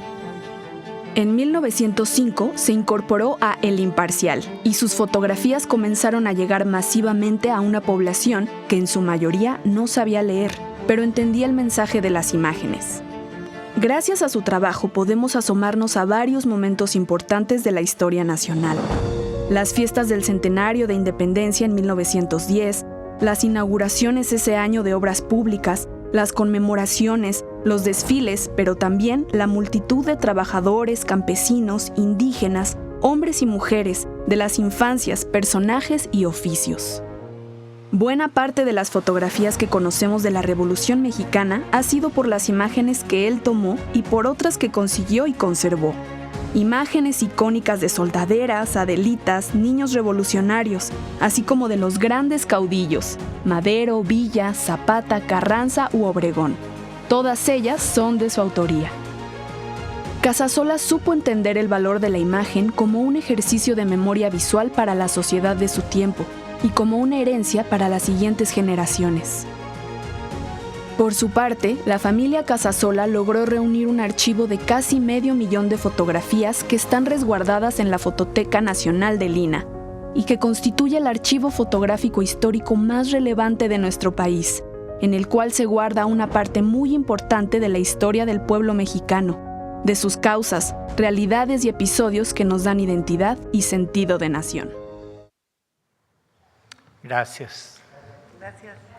En 1905 se incorporó a El Imparcial y sus fotografías comenzaron a llegar masivamente a una población que en su mayoría no sabía leer, pero entendía el mensaje de las imágenes. Gracias a su trabajo podemos asomarnos a varios momentos importantes de la historia nacional. Las fiestas del centenario de Independencia en 1910, las inauguraciones ese año de obras públicas, las conmemoraciones, los desfiles, pero también la multitud de trabajadores, campesinos, indígenas, hombres y mujeres de las infancias, personajes y oficios. Buena parte de las fotografías que conocemos de la Revolución Mexicana ha sido por las imágenes que él tomó y por otras que consiguió y conservó. Imágenes icónicas de soldaderas, adelitas, niños revolucionarios, así como de los grandes caudillos, Madero, Villa, Zapata, Carranza u Obregón. Todas ellas son de su autoría. Casasola supo entender el valor de la imagen como un ejercicio de memoria visual para la sociedad de su tiempo y como una herencia para las siguientes generaciones. Por su parte, la familia Casasola logró reunir un archivo de casi 500,000 de fotografías que están resguardadas en la Fototeca Nacional de Lina y que constituye el archivo fotográfico histórico más relevante de nuestro país, en el cual se guarda una parte muy importante de la historia del pueblo mexicano, de sus causas, realidades y episodios que nos dan identidad y sentido de nación. Gracias. Gracias.